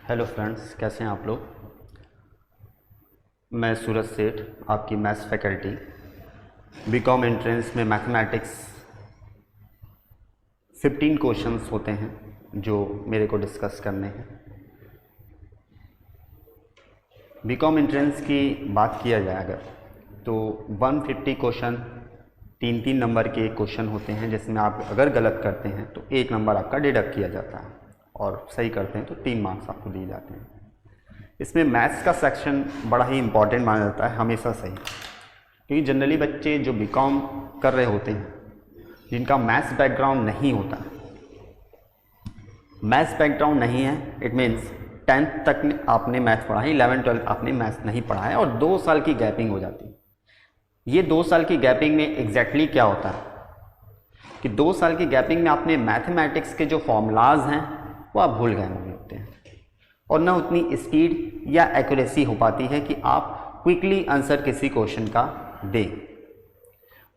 Hello friends, कैसे हैं आप लोग। मैं सूरज सेठ, आपकी मैथ्स फैकल्टी। बीकॉम एंट्रेंस में मैथमेटिक्स 15 क्वेश्चंस होते हैं जो मेरे को डिस्कस करने हैं। बीकॉम एंट्रेंस की बात किया जाए अगर तो 150 क्वेश्चन 3-3 नंबर के क्वेश्चन होते हैं, जिसमें आप अगर गलत करते हैं तो 1 नंबर आपका डिडक्ट किया जाता है और सही करते हैं तो 3 मार्क्स आपको दिए जाते हैं। इसमें मैथ्स का सेक्शन बड़ा ही इम्पॉर्टेंट माना जाता है हमेशा से ही, क्योंकि जनरली बच्चे जो बीकॉम कर रहे होते हैं जिनका मैथ्स बैकग्राउंड नहीं होता, मैथ्स बैकग्राउंड नहीं है, इट मीन्स 10th तक आपने मैथ्स पढ़ा है, 11-12 आपने मैथ्स नहीं पढ़ा है और 2 साल की गैपिंग हो जाती है। ये 2 साल की गैपिंग में एग्जैक्टली क्या होता है कि 2 साल की गैपिंग में आपने मैथमेटिक्स के जो फॉर्मूलाज हैं वो आप भूल गए होते हैं और ना उतनी स्पीड या एक्यूरेसी हो पाती है कि आप क्विकली आंसर किसी क्वेश्चन का दें।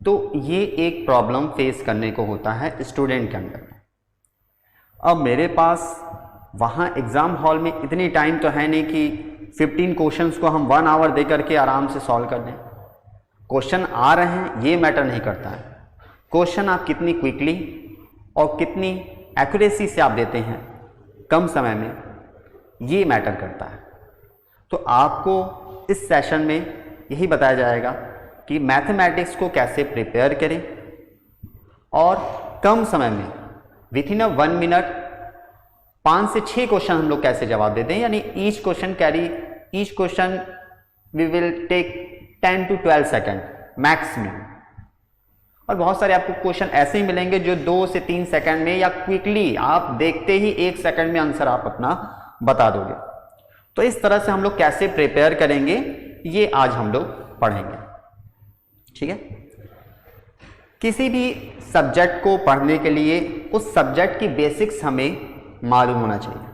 तो ये एक प्रॉब्लम फेस करने को होता है स्टूडेंट के अंदर। अब मेरे पास वहाँ एग्ज़ाम हॉल में इतनी टाइम तो है नहीं कि 15 क्वेश्चंस को हम 1 आवर दे करके आराम से सॉल्व कर दें। क्वेश्चन आ रहे हैं ये मैटर नहीं करता है, क्वेश्चन आप कितनी क्विकली और कितनी एक्यूरेसी से आप देते हैं कम समय में, ये मैटर करता है। तो आपको इस सेशन में यही बताया जाएगा कि मैथमेटिक्स को कैसे प्रिपेयर करें और कम समय में विथ इन 1 मिनट 5 से 6 क्वेश्चन हम लोग कैसे जवाब देते हैं। यानी each question we will take 10 to 12 second maximum. और बहुत सारे आपको क्वेश्चन ऐसे ही मिलेंगे जो 2 से 3 सेकेंड में या क्विकली आप देखते ही 1 सेकेंड में आंसर आप अपना बता दोगे। तो इस तरह से हम लोग कैसे प्रिपेयर करेंगे ये आज हम लोग पढ़ेंगे, ठीक है। किसी भी सब्जेक्ट को पढ़ने के लिए उस सब्जेक्ट की बेसिक्स हमें मालूम होना चाहिए।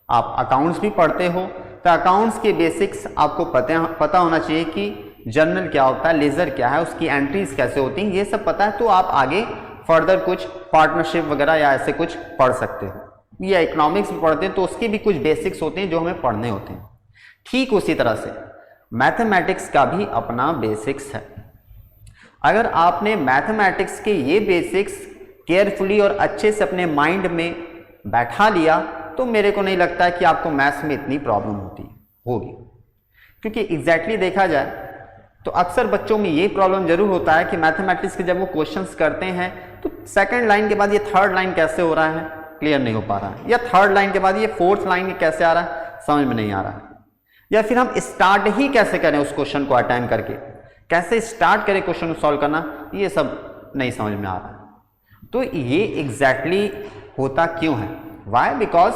आप अकाउंट्स भी पढ़ते हो तो अकाउंट्स के बेसिक्स आपको पता होना चाहिए कि जर्नल क्या होता है, लेजर क्या है, उसकी एंट्रीज कैसे होती हैं, ये सब पता है तो आप आगे फर्दर कुछ पार्टनरशिप वगैरह या ऐसे कुछ पढ़ सकते हो। या इकोनॉमिक्स में पढ़ते हैं तो उसके भी कुछ बेसिक्स होते हैं जो हमें पढ़ने होते हैं। ठीक उसी तरह से मैथमेटिक्स का भी अपना बेसिक्स है। अगर आपने मैथमेटिक्स के ये बेसिक्स केयरफुली और अच्छे से अपने माइंड में बैठा लिया तो मेरे को नहीं लगता है कि आपको मैथ्स में इतनी प्रॉब्लम होगी। क्योंकि एग्जैक्टली देखा जाए तो अक्सर बच्चों में ये प्रॉब्लम जरूर होता है कि मैथमेटिक्स के जब वो क्वेश्चंस करते हैं तो सेकंड लाइन के बाद ये थर्ड लाइन कैसे हो रहा है क्लियर नहीं हो पा रहा है, या थर्ड लाइन के बाद ये फोर्थ लाइन कैसे आ रहा है समझ में नहीं आ रहा है, या फिर हम स्टार्ट ही कैसे करें उस क्वेश्चन को अटेम्प्ट करके, कैसे स्टार्ट करें क्वेश्चन को सॉल्व करना, ये सब नहीं समझ में आ रहा है। तो ये एग्जैक्टली होता क्यों है, वाई, बिकॉज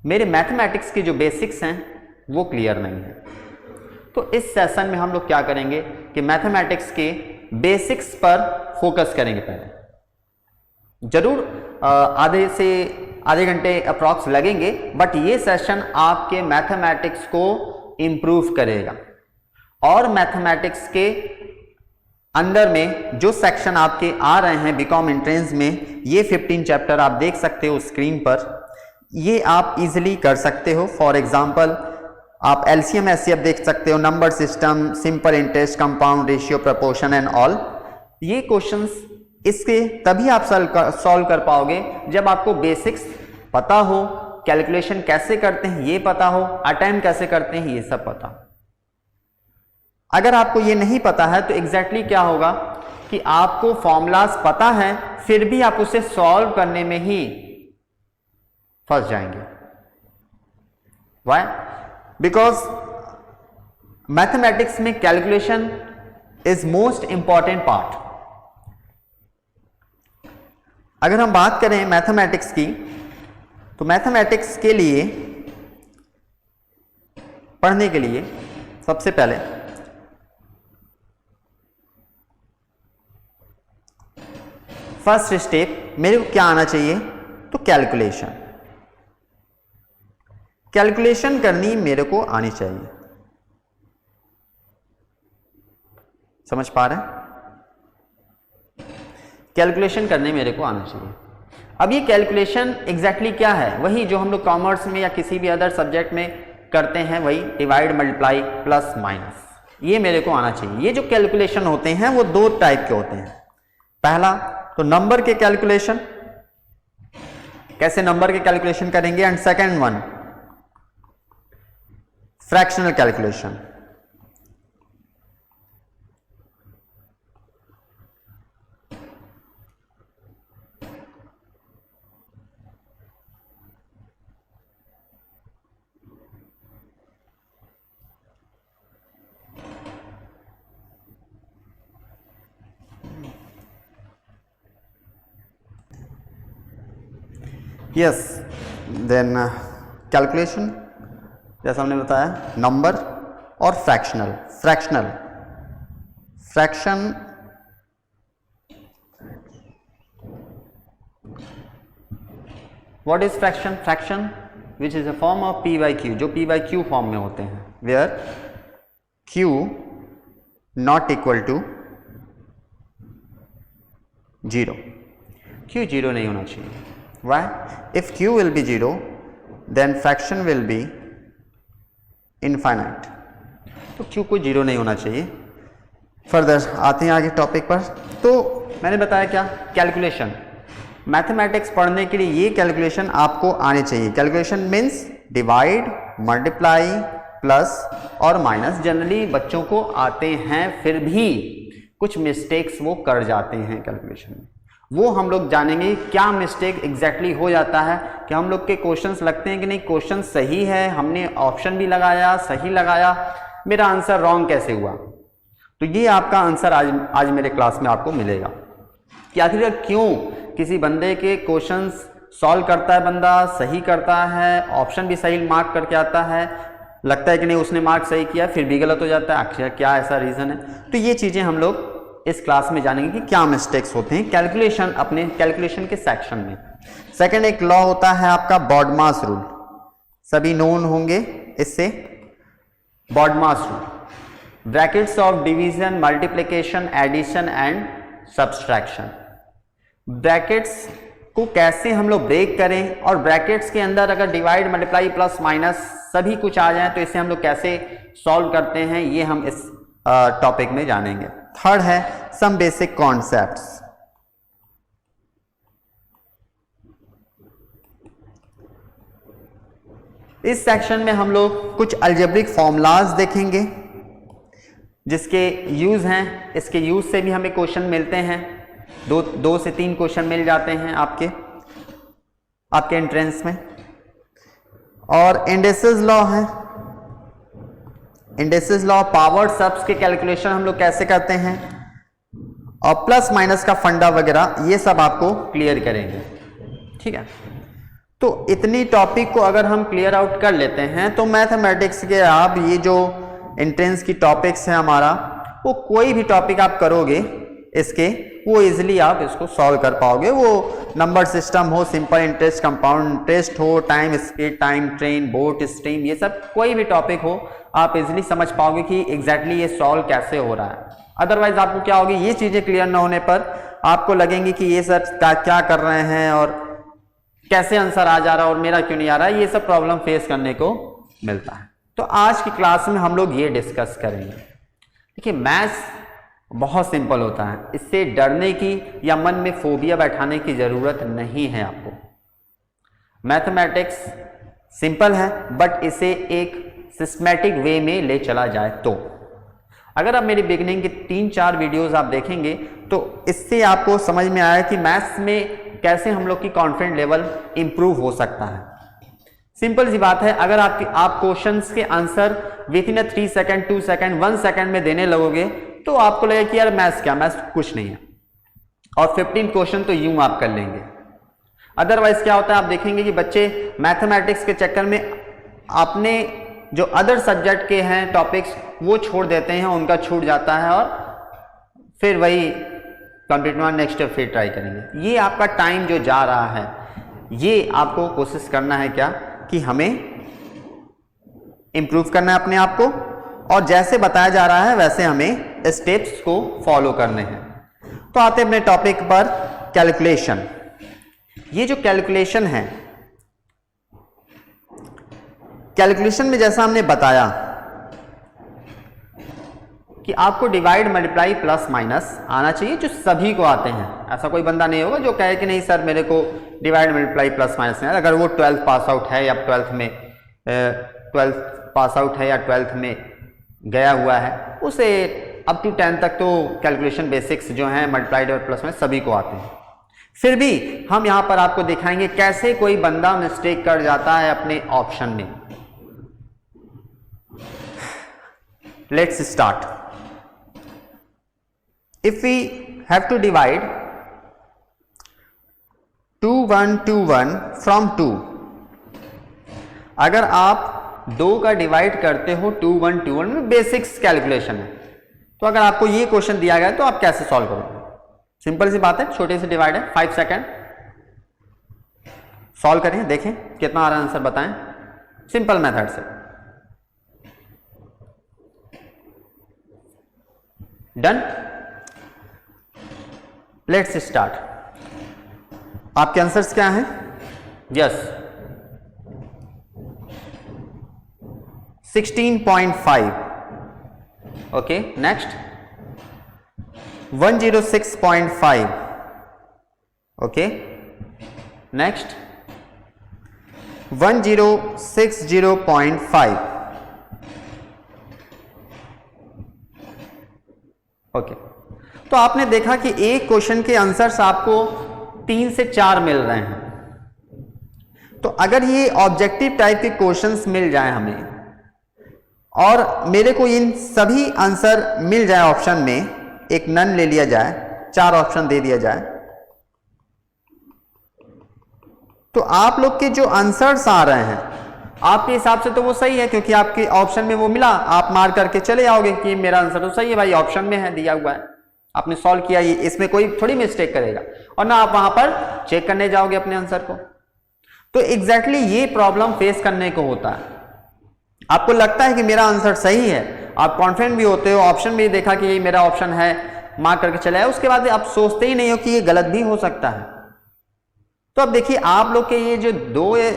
मेरे मैथमेटिक्स के जो बेसिक्स हैं वो क्लियर नहीं है। तो इस सेशन में हम लोग क्या करेंगे कि मैथमेटिक्स के बेसिक्स पर फोकस करेंगे। पहले जरूर आधे घंटे अप्रॉक्स लगेंगे, बट ये सेशन आपके मैथमेटिक्स को इम्प्रूव करेगा। और मैथमेटिक्स के अंदर में जो सेक्शन आपके आ रहे हैं बीकॉम एंट्रेंस में, ये 15 चैप्टर आप देख सकते हो स्क्रीन पर, ये आप इजीली कर सकते हो। फॉर एग्जांपल आप एलसीएम एचसीएफ देख सकते हो, number system, simple interest, compound ratio, proportion and all. ये क्वेश्चंस इसके तभी आप सॉल्व कर पाओगे जब आपको बेसिक्स पता हो, कैलकुलेशन कैसे करते हैं ये पता हो, अटेम्प्ट कैसे करते हैं ये सब पता हो। अगर आपको ये नहीं पता है तो एग्जैक्टली क्या होगा कि आपको फॉर्मूलाज पता है फिर भी आप उसे सॉल्व करने में ही फंस जाएंगे। व्हाई? बिकॉज मैथमेटिक्स में calculation is most important part. अगर हम बात करें मैथमेटिक्स की तो मैथमेटिक्स के लिए पढ़ने के लिए सबसे पहले फर्स्ट स्टेप मेरे को क्या आना चाहिए, तो कैलकुलेशन करनी मेरे को आनी चाहिए। समझ पा रहे हैं? कैलकुलेशन करने मेरे को आना चाहिए। अब ये कैलकुलेशन एग्जैक्टली क्या है, वही जो हम लोग कॉमर्स में या किसी भी अदर सब्जेक्ट में करते हैं, वही डिवाइड मल्टीप्लाई प्लस माइनस, ये मेरे को आना चाहिए। ये जो कैलकुलेशन होते हैं वो दो टाइप के होते हैं। पहला तो नंबर के कैलकुलेशन, कैसे नंबर के कैलकुलेशन करेंगे, and second one fractional calculation. Yes, then calculation जैसा हमने बताया, नंबर और fractional. Fraction what is fraction? Fraction which is a form of P by Q, जो पी बाई क्यू फॉर्म में होते हैं, where Q not equal to 0। Q 0 नहीं होना चाहिए। Why? If q will be 0, then fraction will be infinite. तो q को 0 नहीं होना चाहिए। फर्दर आते हैं आगे टॉपिक पर। तो मैंने बताया क्या, कैलकुलेशन। मैथमेटिक्स पढ़ने के लिए ये कैलकुलेशन आपको आने चाहिए। Calculation means divide, multiply, plus और माइनस। जनरली बच्चों को आते हैं, फिर भी कुछ मिस्टेक्स वो कर जाते हैं कैलकुलेशन में। वो हम लोग जानेंगे क्या मिस्टेक एग्जैक्टली हो जाता है, कि हम लोग के क्वेश्चंस लगते हैं कि नहीं क्वेश्चन सही है, हमने ऑप्शन भी लगाया, सही लगाया, मेरा आंसर रॉन्ग कैसे हुआ। तो ये आपका आंसर आज मेरे क्लास में आपको मिलेगा कि आखिर क्यों किसी बंदे के क्वेश्चंस सॉल्व करता है, बंदा सही करता है, ऑप्शन भी सही मार्क करके आता है, लगता है कि नहीं उसने मार्क सही किया, फिर भी गलत हो जाता है, आखिर क्या ऐसा रीज़न है। तो ये चीज़ें हम लोग इस क्लास में जानेंगे कि क्या मिस्टेक्स होते हैं कैलकुलेशन, अपने कैलकुलेशन के सेक्शन में। सेकंड एक लॉ होता है आपका बॉडमास रूल, सभी नोन होंगे इससे। BODMAS rule, brackets of division, multiplication, addition and subtraction. Brackets को कैसे हम लोग ब्रेक करें, और ब्रैकेट्स के अंदर अगर डिवाइड, मल्टीप्लाई, प्लस माइनस सभी कुछ आ जाए तो इसे हम लोग कैसे सॉल्व करते हैं, ये हम इस टॉपिक में जानेंगे। थर्ड है सम बेसिक कॉन्सेप्ट्स। इस सेक्शन में हम लोग कुछ अलजेब्रिक फॉर्मूलाज देखेंगे जिसके यूज हैं, इसके यूज से भी हमें क्वेश्चन मिलते हैं, दो से तीन क्वेश्चन मिल जाते हैं आपके एंट्रेंस में। और इंडिसेस लॉ है, इंडिसेस लॉ, पावर सब्स के कैलकुलेशन हम लोग कैसे करते हैं, और प्लस माइनस का फंडा वगैरह, ये सब आपको क्लियर करेंगे। ठीक है, तो इतनी टॉपिक को अगर हम क्लियर आउट कर लेते हैं तो मैथमेटिक्स के आप ये जो एंट्रेंस की टॉपिक्स है हमारा, वो कोई भी टॉपिक आप करोगे इसके, वो इजिली आप इसको सॉल्व कर पाओगे। वो नंबर सिस्टम हो, सिंपल इंटरेस्ट, कंपाउंड इंटरेस्ट हो, time speed, time train, boat stream, ये सब कोई भी टॉपिक हो आप इजिली समझ पाओगे कि एग्जैक्टली ये सॉल्व कैसे हो रहा है। अदरवाइज आपको क्या होगी, ये चीजें क्लियर ना होने पर आपको लगेंगी कि ये सब क्या कर रहे हैं और कैसे आंसर आ जा रहा है और मेरा क्यों नहीं आ रहा है, ये सब प्रॉब्लम फेस करने को मिलता है। तो आज की क्लास में हम लोग ये डिस्कस करेंगे। देखिए मैथ्स बहुत सिंपल होता है, इससे डरने की या मन में फोबिया बैठाने की जरूरत नहीं है आपको। मैथमेटिक्स सिंपल है, बट इसे एक सिस्टमैटिक वे में ले चला जाए तो। अगर आप मेरी बिगिनिंग की 3-4 वीडियोस आप देखेंगे तो इससे आपको समझ में आया कि मैथ्स में कैसे हम लोग की कॉन्फिडेंस लेवल इंप्रूव हो सकता है। सिंपल सी बात है, अगर आप क्वेश्चंस के answer with in 3 second, 2 second, 1 second में देने लगोगे तो आपको लगेगा कि यार मैथ्स क्या, मैथ्स कुछ नहीं है, और 15 क्वेश्चन तो यूं आप कर लेंगे। अदरवाइज क्या होता है, आप देखेंगे कि बच्चे मैथमेटिक्स के चक्कर में अपने जो अदर सब्जेक्ट के हैं टॉपिक्स वो छोड़ देते हैं, उनका छूट जाता है, और फिर वही कंप्लीट नेक्स्ट फिर ट्राई करेंगे। ये आपका टाइम जो जा रहा है, ये आपको कोशिश करना है क्या कि हमें इंप्रूव करना है अपने आप को, और जैसे बताया जा रहा है वैसे हमें स्टेप्स को फॉलो करने हैं। तो आते हैं अपने टॉपिक पर, कैलकुलेशन। ये जो कैलकुलेशन है, कैलकुलेशन में जैसा हमने बताया कि आपको डिवाइड मल्टीप्लाई प्लस माइनस आना चाहिए, जो सभी को आते हैं। ऐसा कोई बंदा नहीं होगा जो कहे कि नहीं सर मेरे को डिवाइड मल्टीप्लाई प्लस माइनस नहीं। अगर वो 12th पास आउट है या 12th पास आउट है या 12th में गया हुआ है, उसे अप टू 10 तक तो कैलकुलेशन बेसिक्स जो हैं मल्टीप्लाइड और प्लस माइनस सभी को आते हैं। फिर भी हम यहां पर आपको दिखाएंगे कैसे कोई बंदा मिस्टेक कर जाता है अपने ऑप्शन में। Let's start. If we have to divide 2121 from 2, अगर आप 2 का डिवाइड करते हो 2121 में, बेसिक्स कैलकुलेशन है, तो अगर आपको ये क्वेश्चन दिया गया तो आप कैसे सॉल्व करोगे? सिंपल सी बात है, छोटे से डिवाइड है, 5 सेकेंड सॉल्व करें, देखें कितना आ रहा है आंसर, बताएं सिंपल मेथड से। डन। Let's start. आपके आंसर्स क्या हैं? Yes 16.5। Okay, next 106.5। Okay, next 1060.5। Okay, तो आपने देखा कि एक क्वेश्चन के आंसर्स आपको 3 से 4 मिल रहे हैं। तो अगर ये ऑब्जेक्टिव टाइप के क्वेश्चंस मिल जाए हमें और मेरे को इन सभी आंसर मिल जाए ऑप्शन में, एक नन ले लिया जाए, 4 ऑप्शन दे दिया जाए, तो आप लोग के जो आंसर्स आ रहे हैं आपके हिसाब से तो वो सही है, क्योंकि आपके ऑप्शन में वो मिला, आप मार करके चले आओगे कि मेरा आंसर तो सही है भाई, ऑप्शन में है, दिया हुआ है, आपने सॉल्व किया, ये इसमें कोई थोड़ी मिस्टेक करेगा, और ना आप वहां पर चेक करने जाओगे अपने आंसर को। तो एग्जैक्टली ये प्रॉब्लम फेस करने को होता है। आपको लगता है कि मेरा आंसर सही है, आप कॉन्फिडेंट भी होते हो, ऑप्शन में देखा कि ये मेरा ऑप्शन है, मार्क करके चले आए, उसके बाद आप सोचते ही नहीं हो कि ये गलत भी हो सकता है। तो अब देखिए आप लोग के ये जो 2 या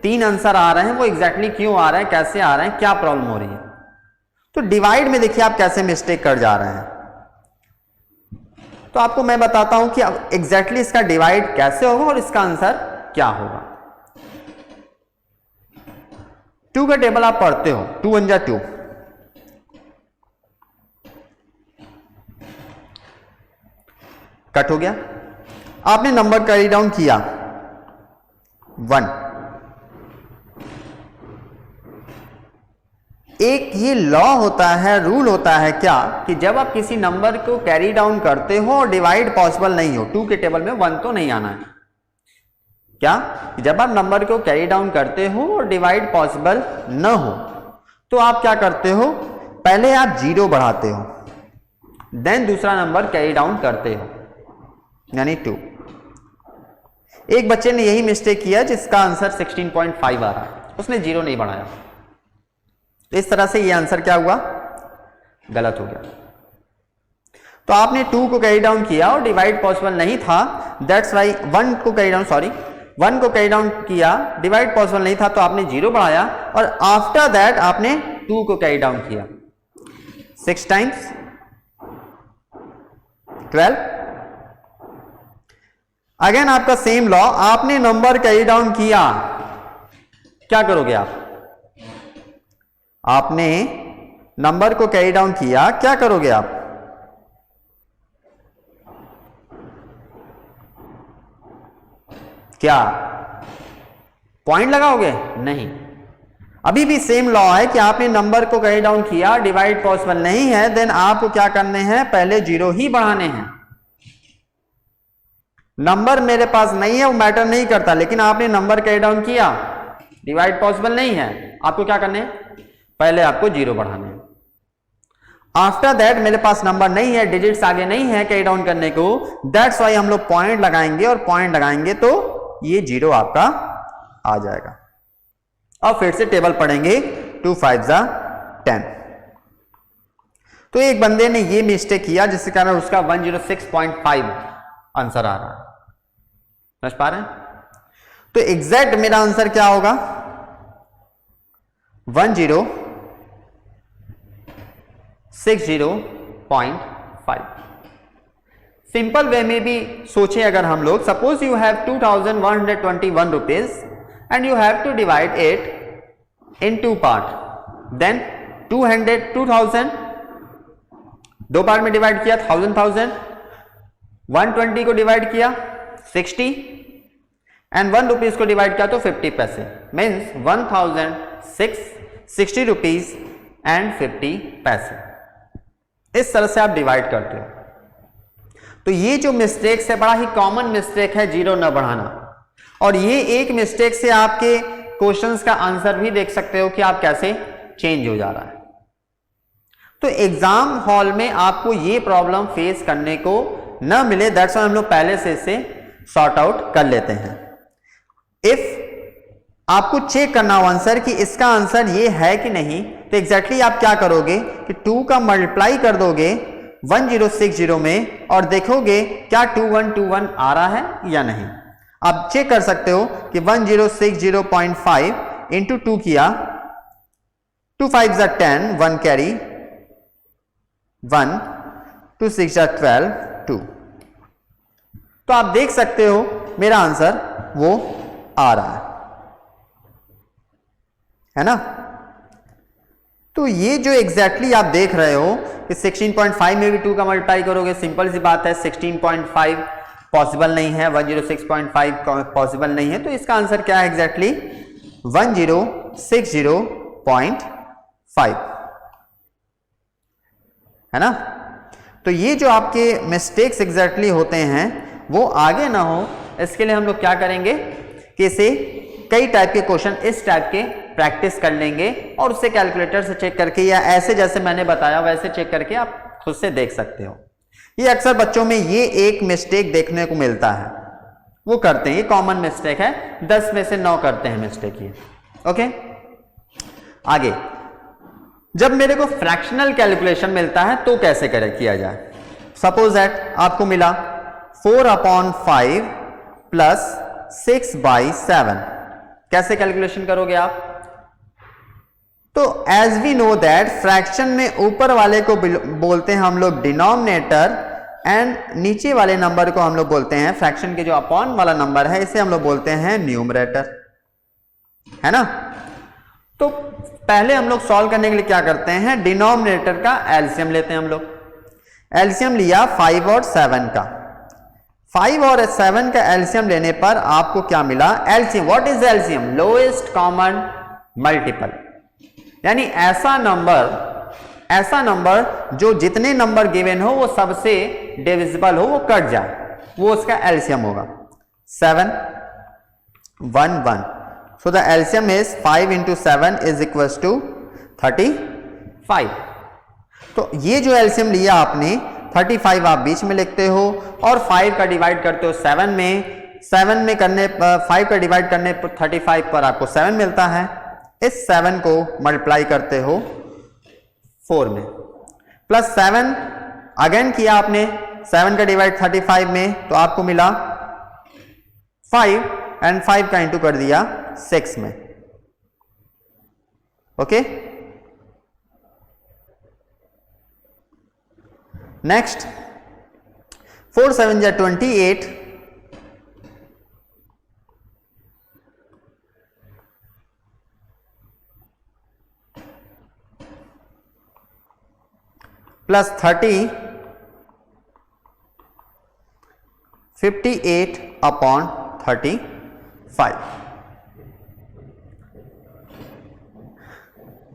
3 आंसर आ रहे हैं वो एग्जैक्टली क्यों आ रहे हैं, कैसे आ रहे हैं, क्या प्रॉब्लम हो रही है। तो डिवाइड में देखिए आप कैसे मिस्टेक कर जा रहे हैं। तो आपको मैं बताता हूं कि एग्जैक्टली इसका डिवाइड कैसे होगा और इसका आंसर क्या होगा। 2 का टेबल आप पढ़ते हो, 2 1 जा 2, कट हो गया, आपने नंबर कैरी डाउन किया 1। एक ये लॉ होता है, रूल होता है क्या, कि जब आप किसी नंबर को कैरी डाउन करते हो और डिवाइड पॉसिबल नहीं हो, 2 के टेबल में 1 तो नहीं आना है। क्या, जब आप नंबर को कैरी डाउन करते हो और डिवाइड पॉसिबल न हो तो आप क्या करते हो, पहले आप 0 बढ़ाते हो, देन दूसरा नंबर कैरी डाउन करते हो, यानी 2। एक बच्चे ने यही मिस्टेक किया जिसका आंसर 16.5 आ रहा है, उसने 0 नहीं बढ़ाया, तो इस तरह से ये आंसर क्या हुआ, गलत हो गया। तो आपने 2 को कैरी डाउन किया और डिवाइड पॉसिबल नहीं था, दैट्स वाई 1 को कैरी डाउन किया, डिवाइड पॉसिबल नहीं था तो आपने 0 बढ़ाया, और आफ्टर दैट आपने 2 को कैरी डाउन किया 6 टाइम्स 12। अगेन आपका सेम लॉ, आपने नंबर कैरी डाउन किया, क्या करोगे आप, आपने नंबर को कैरी डाउन किया, क्या करोगे आप, क्या पॉइंट लगाओगे, नहीं, अभी भी सेम लॉ है कि आपने नंबर को कैरी डाउन किया, डिवाइड पॉसिबल नहीं है, देन आपको क्या करने हैं, पहले 0 ही बढ़ाने हैं। नंबर मेरे पास नहीं है वो मैटर नहीं करता, लेकिन आपने नंबर कैरी डाउन किया, डिवाइड पॉसिबल नहीं है, आपको क्या करने हैं, पहले आपको 0 बढ़ाने हैं। आफ्टर दैट मेरे पास नंबर नहीं है, डिजिट्स आगे नहीं है कैरी डाउन करने को, दैट्स वाई हम लोग पॉइंट लगाएंगे, और पॉइंट लगाएंगे तो ये 0 आपका आ जाएगा। और फिर से टेबल पढ़ेंगे, 2 5 जा 10। तो एक बंदे ने ये मिस्टेक किया जिसके कारण उसका 106.5 आंसर आ रहा है, समझ पा रहे हैं। तो एग्जैक्ट मेरा आंसर क्या होगा 1060.5। सिंपल वे में भी सोचे अगर हम लोग, suppose you have 2121 rupees and you have to divide it in two part, then 2000 दो पार्ट में डिवाइड किया 1000, 120 को डिवाइड किया 60 एंड 1 रुपीज को डिवाइड किया तो 50 पैसे, मीन्स 1060 रुपीज एंड 50 पैसे। इस तरह से आप डिवाइड करते हो। तो ये जो मिस्टेक्स है, बड़ा ही कॉमन मिस्टेक है जीरो न बढ़ाना, और ये एक मिस्टेक से आपके क्वेश्चंस का आंसर भी देख सकते हो कि आप कैसे चेंज हो जा रहा है। तो एग्जाम हॉल में आपको ये प्रॉब्लम फेस करने को न मिले, दैट्स व्हाई हम लोग पहले से इसे सॉर्ट आउट कर लेते हैं। इफ आपको चेक करना हो आंसर कि इसका आंसर ये है कि नहीं, तो एग्जैक्टली आप क्या करोगे कि 2 का मल्टीप्लाई कर दोगे 1060 में और देखोगे क्या 2121 आ रहा है या नहीं। आप चेक कर सकते हो कि 1060.5 इंटू 2 किया, 2 5 जा 10, 1 कैरी 1, 2 6 जा 12, 2। तो आप देख सकते हो मेरा आंसर वो आ रहा है ना। तो ये जो एग्जैक्टली आप देख रहे हो कि 16.5 में भी 2 का मल्टीप्लाई करोगे, सिंपल सी बात है 16.5 पॉसिबल नहीं है, 106.5 पॉसिबल नहीं है, तो इसका आंसर क्या है एग्जैक्टली 1060.5 है ना। तो ये जो आपके मिस्टेक्स एग्जैक्टली होते हैं वो आगे ना हो, इसके लिए हम लोग क्या करेंगे कि इसे कई टाइप के क्वेश्चन इस टाइप के प्रैक्टिस कर लेंगे और उससे कैलकुलेटर से चेक करके या ऐसे जैसे मैंने बताया वैसे चेक करके आप खुद से देख सकते हो। ये अक्सर बच्चों में ये एक मिस्टेक देखने को मिलता है, वो करते हैं, ये कॉमन मिस्टेक है, 10 में से 9 करते हैं मिस्टेक ये। ओके, आगे जब मेरे को फ्रैक्शनल कैलकुलेशन मिलता है तो कैसे किया जाए। सपोज दैट आपको मिला 4/5 प्लस 6/7, कैसे कैलकुलेशन करोगे आप। तो as we know that fraction में ऊपर वाले को बोलते हैं हम लोग डिनोमिनेटर एंड नीचे वाले नंबर को हम लोग बोलते हैं, फ्रैक्शन के जो अपॉन वाला नंबर है इसे हम लोग बोलते हैं न्यूमरेटर, है ना। तो पहले हम लोग सॉल्व करने के लिए क्या करते हैं, डिनोमिनेटर का एलसीएम लेते हैं हम लोग। एलसीएम लिया 5 और 7 का, 5 और 7 का एलसीएम लेने पर आपको क्या मिला, LCM, what is LCM, lowest common multiple, यानी ऐसा नंबर जो जितने नंबर गिवन हो वो सबसे डिविजिबल हो, वो कट जाए, वो उसका एलसीएम होगा। 7 1 1, so the LCM is 5 into 7 is equals to 35। तो ये जो LCM लिया आपने 35 आप बीच में लिखते हो और 5 का डिवाइड करते हो 7 में, 7 में करने 5 का डिवाइड करने पर 35 पर आपको 7 मिलता है, इस 7 को मल्टीप्लाई करते हो 4 में, प्लस 7 अगेन किया आपने 7 का डिवाइड 35 में तो आपको मिला 5 एंड 5 का इंटू कर दिया 6 में। ओके, नेक्स्ट 4 7 जा 28 प्लस 30 58/35।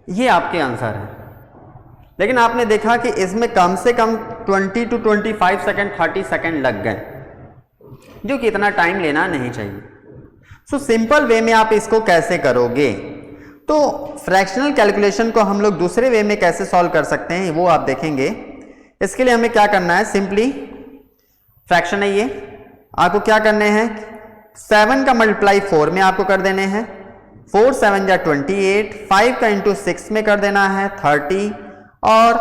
ये आपके आंसर है, लेकिन आपने देखा कि इसमें कम से कम 20 to 25 सेकेंड 30 सेकेंड लग गए, जो कि इतना टाइम लेना नहीं चाहिए। सो सिंपल वे में आप इसको कैसे करोगे, तो फ्रैक्शनल कैलकुलेशन को हम लोग दूसरे वे में कैसे सॉल्व कर सकते हैं वो आप देखेंगे। इसके लिए हमें क्या करना है, सिंपली फ्रैक्शन है ये, आपको क्या करने हैं 7 का मल्टीप्लाई 4 में आपको कर देने हैं, 4 7 जा 28, 5 का इंटू 6 में कर देना है 30 और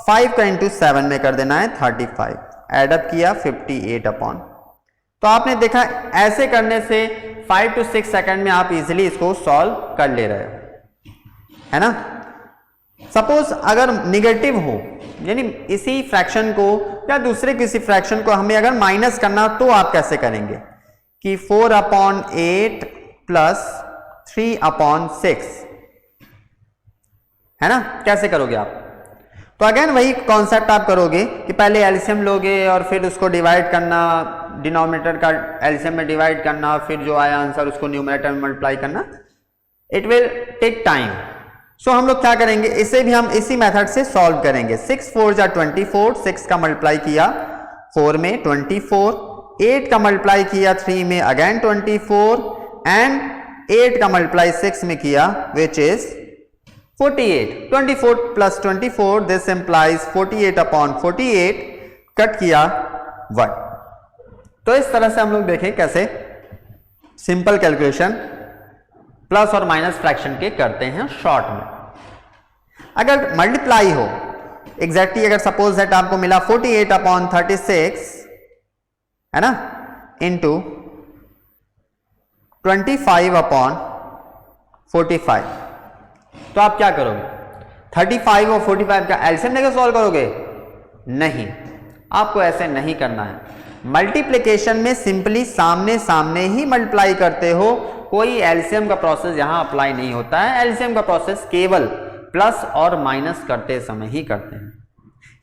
5 का इंटू 7 में कर देना है 35, एडअप किया 58/35। तो आपने देखा ऐसे करने से 5 to 6 सेकंड में आप इजीली इसको सॉल्व कर ले रहे हो, है ना। सपोज अगर निगेटिव हो, यानी इसी फ्रैक्शन को या दूसरे किसी फ्रैक्शन को हमें अगर माइनस करना, तो आप कैसे करेंगे कि 4/8 प्लस 3/6, है ना, कैसे करोगे आप। तो अगेन वही कॉन्सेप्ट आप करोगे कि पहले एलसीएम लोगे और फिर उसको डिवाइड करना, डिनोमिनेटर का एलसीएम में डिवाइड करना, फिर जो आया आंसर उसको न्यूमरेटर में मल्टीप्लाई करना, इट विल टेक टाइम। सो हम लोग क्या करेंगे, इसे भी हम इसी मेथड से सॉल्व करेंगे। 6 4 जा 24, 6 का मल्टीप्लाई किया 4 में 24, 8 का मल्टीप्लाई किया 3 में अगेन 24, एंड 8 का मल्टीप्लाई 6 में किया which is 48। 24 plus 24 this implies 48/48, cut किया 1। तो इस तरह से हम लोग देखें कैसे सिंपल कैलकुलेशन प्लस और माइनस फ्रैक्शन के करते हैं शॉर्ट में। अगर मल्टीप्लाई हो एग्जैक्टली, अगर सपोज दैट आपको मिला 48/36, है ना, इंटू 25/45, तो आप क्या करोगे, 35 और 45 का एलसीएम लेकर सॉल्व करोगे? नहीं, आपको ऐसे नहीं करना है। मल्टीप्लिकेशन में सिंपली सामने सामने ही मल्टीप्लाई करते हो, कोई एलसीएम का प्रोसेस यहां अप्लाई नहीं होता है। एलसीएम का प्रोसेस केवल प्लस और माइनस करते समय ही करते हैं।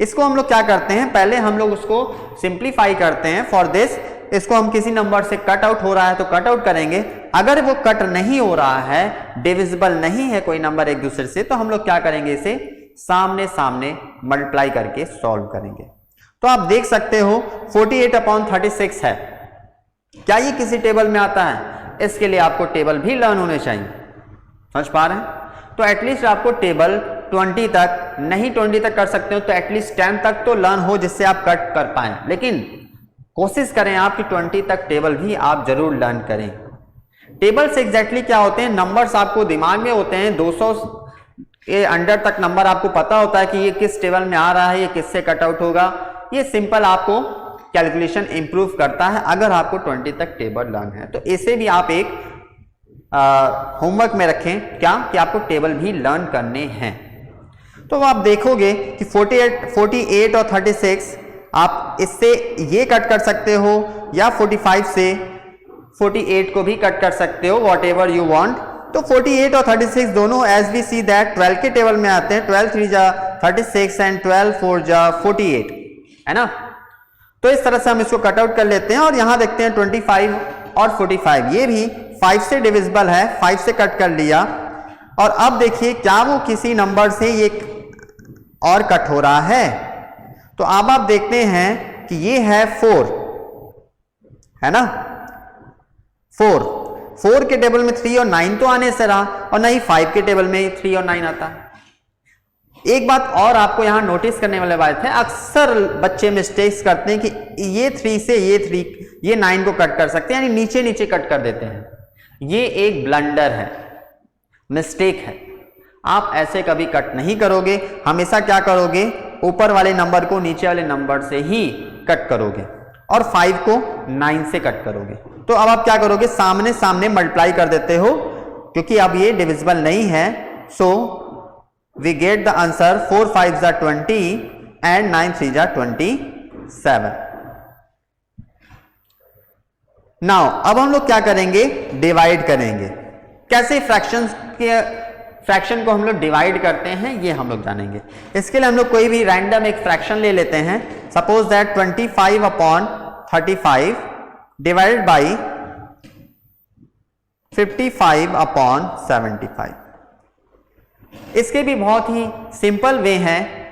इसको हम लोग क्या करते हैं, पहले हम लोग उसको सिंप्लीफाई करते हैं। फॉर दिस इसको हम किसी नंबर से कट आउट हो रहा है तो कट आउट करेंगे, अगर वो कट नहीं हो रहा है, डिविजिबल नहीं है कोई नंबर एक दूसरे से, तो हम लोग क्या करेंगे, इसे सामने सामने मल्टीप्लाई करके सॉल्व करेंगे। तो आप देख सकते हो 48/36 है, क्या ये किसी टेबल में आता है? इसके लिए आपको टेबल भी लर्न होने चाहिए, समझ पा रहे हैं? तो एटलीस्ट आपको टेबल 20 तक, नहीं 20 तक कर सकते हो तो एटलीस्ट 10 तक तो लर्न हो, जिससे आप कट कर पाए। लेकिन कोशिश करें आप कि 20 तक टेबल भी आप जरूर लर्न करें। टेबल से एग्जैक्टली क्या होते हैं, नंबर्स आपको दिमाग में होते हैं, 200 के अंडर तक नंबर आपको पता होता है कि ये किस टेबल में आ रहा है, ये किससे कट आउट होगा। ये सिंपल आपको कैलकुलेशन इंप्रूव करता है अगर आपको 20 तक टेबल लर्न है। तो इसे भी आप एक होमवर्क में रखें, क्या कि आपको टेबल भी लर्न करने हैं। तो आप देखोगे कि 48 और 36 आप इससे ये कट कर सकते हो, या 45 से 48 को भी कट कर सकते हो, वॉट एवर यू वॉन्ट। तो 48 और 36 दोनों एज वी सी दैट 12 के टेबल में आते हैं। 12 3 जा 36 एंड 12 4 जा 48, है ना। तो इस तरह से हम इसको कट आउट कर लेते हैं और यहां देखते हैं 25 और 45, ये भी 5 से डिविजिबल है, 5 से कट कर लिया। और अब देखिए क्या वो किसी नंबर से ये और कट हो रहा है, तो अब आप देखते हैं कि ये है 4, है ना, 4 के टेबल में 3 और 9 तो आने से रहा, और नहीं 5 के टेबल में 3 और 9 आता है। एक बात और आपको यहां नोटिस करने वाली बात है, अक्सर बच्चे मिस्टेक्स करते हैं कि ये 3 से ये 9 को कट कर सकते हैं, यानी नीचे नीचे कट कर देते हैं। ये एक ब्लंडर है, मिस्टेक है। आप ऐसे कभी कट नहीं करोगे, हमेशा क्या करोगे, ऊपर वाले नंबर को नीचे वाले नंबर से ही कट करोगे, और 5 को 9 से कट करोगे। तो अब आप क्या करोगे, सामने सामने मल्टीप्लाई कर देते हो, क्योंकि अब ये डिविजिबल नहीं है। So we get the answer 4 5 जा 20 एंड 9 3 जा 27। नाउ अब हम लोग क्या करेंगे, डिवाइड करेंगे। कैसे फ्रैक्शन को हम लोग डिवाइड करते हैं ये हम लोग जानेंगे। इसके लिए हम लोग कोई भी रैंडम एक फ्रैक्शन ले लेते हैं। Suppose that 25/35 divided by 55/75। इसके भी बहुत ही सिंपल वे हैं।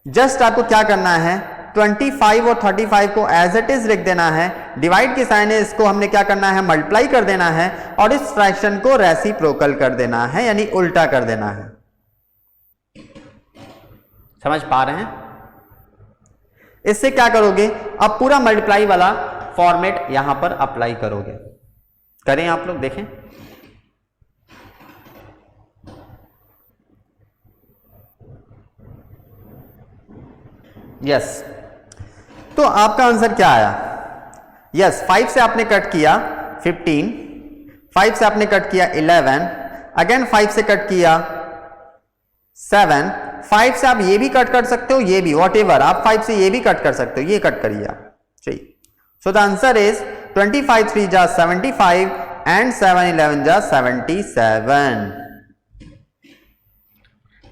जस्ट आपको क्या करना है, 25 और 35 को एज इट इज लिख देना है, डिवाइड की साइन है, इसको हमने क्या करना है, मल्टीप्लाई कर देना है, और इस फ्रैक्शन को रेसिप्रोकल कर देना है, यानी उल्टा कर देना है। समझ पा रहे हैं? इससे क्या करोगे, अब पूरा मल्टीप्लाई वाला फॉर्मेट यहां पर अप्लाई करोगे। करें आप लोग, देखें। यस, तो आपका आंसर क्या आया, यस 5 से आपने कट किया 15, 5 से आपने कट किया 11, अगेन 5 से कट किया 7, 5 से आप ये भी कट कर सकते हो, ये भी, वॉटेवर, आप 5 से ये भी कट कर सकते हो, ये कट करिए आप, चाहिए। सो द आंसर इज 25 3 जा 75 एंड 7 11 जा 77।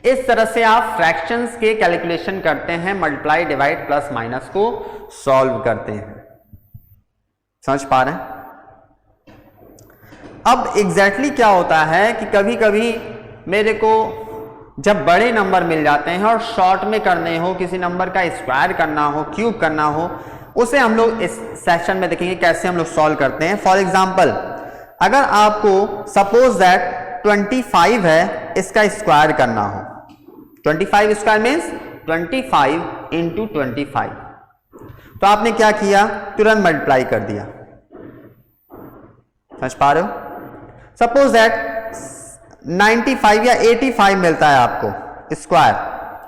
इस तरह से आप फ्रैक्शंस के कैलकुलेशन करते हैं, मल्टीप्लाई, डिवाइड, प्लस माइनस को सॉल्व करते हैं। समझ पा रहे हैं? अब एग्जैक्टली क्या होता है कि कभी कभी मेरे को जब बड़े नंबर मिल जाते हैं और शॉर्ट में करने हो, किसी नंबर का स्क्वायर करना हो, क्यूब करना हो, उसे हम लोग इस सेशन में देखेंगे कैसे हम लोग सॉल्व करते हैं। फॉर एग्जांपल, अगर आपको सपोज दैट 25 है, इसका स्क्वायर करना हो, 25 स्क्वायर मीन्स 25 इंटू 25, तो आपने क्या किया, तुरंत मल्टीप्लाई कर दिया। समझ पा रहे हो? सपोज दैट 95 या 85 मिलता है आपको स्क्वायर,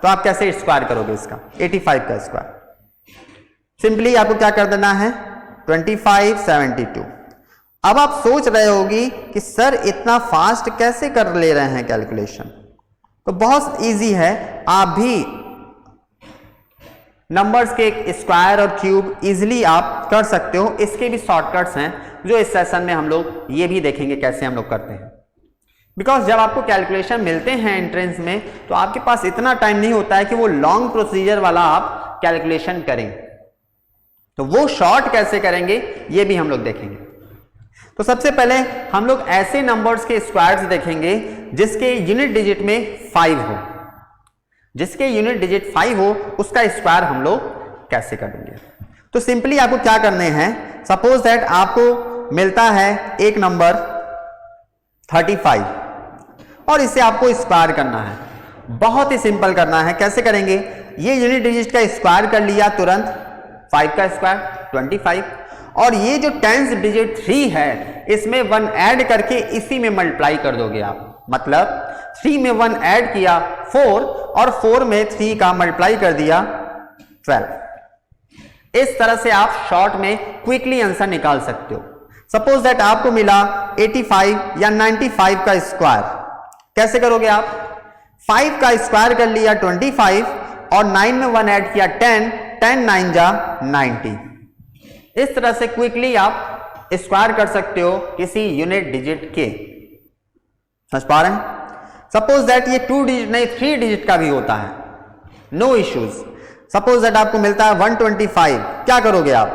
तो आप कैसे स्क्वायर करोगे इसका, 85 का स्क्वायर? सिंपली आपको क्या कर देना है, 25 72। अब आप सोच रहे होगी कि सर इतना फास्ट कैसे कर ले रहे हैं कैलकुलेशन, तो बहुत इजी है, आप भी नंबर्स के स्क्वायर और क्यूब इजीली आप कर सकते हो। इसके भी शॉर्टकट्स हैं जो इस सेशन में हम लोग ये भी देखेंगे कैसे हम लोग करते हैं। बिकॉज जब आपको कैलकुलेशन मिलते हैं एंट्रेंस में, तो आपके पास इतना टाइम नहीं होता है कि वो लॉन्ग प्रोसीजर वाला आप कैलकुलेशन करें, तो वो शॉर्ट कैसे करेंगे ये भी हम लोग देखेंगे। तो सबसे पहले हम लोग ऐसे नंबर्स के स्क्वायर्स देखेंगे जिसके यूनिट डिजिट में 5 हो, जिसके यूनिट डिजिट 5 हो उसका स्क्वायर हम लोग कैसे करेंगे। तो सिंपली आपको क्या करने हैं, सपोज दैट आपको मिलता है एक नंबर 35 और इसे आपको स्क्वायर करना है। बहुत ही सिंपल करना है, कैसे करेंगे, ये यूनिट डिजिट का स्क्वायर कर लिया तुरंत, 5 का स्क्वायर 25, और ये जो 10th डिजिट 3 है इसमें 1 ऐड करके इसी में मल्टीप्लाई कर दोगे आप। मतलब 3 में 1 ऐड किया 4 और 4 में 3 का मल्टीप्लाई कर दिया 12। इस तरह से आप शॉर्ट में क्विकली आंसर निकाल सकते हो। सपोज दैट आपको मिला 85 या 95 का स्क्वायर, कैसे करोगे आप, 5 का स्क्वायर कर लिया 25 और 9 में 1 ऐड किया 10, 10 9 जा 90। इस तरह से क्विकली आप स्क्वायर कर सकते हो किसी यूनिट डिजिट के। समझ पा रहे हैं? सपोज दैट ये 2 डिजिट नहीं 3 डिजिट का भी होता है, नो इश्यूज। सपोज दैट आपको मिलता है 125, क्या करोगे आप,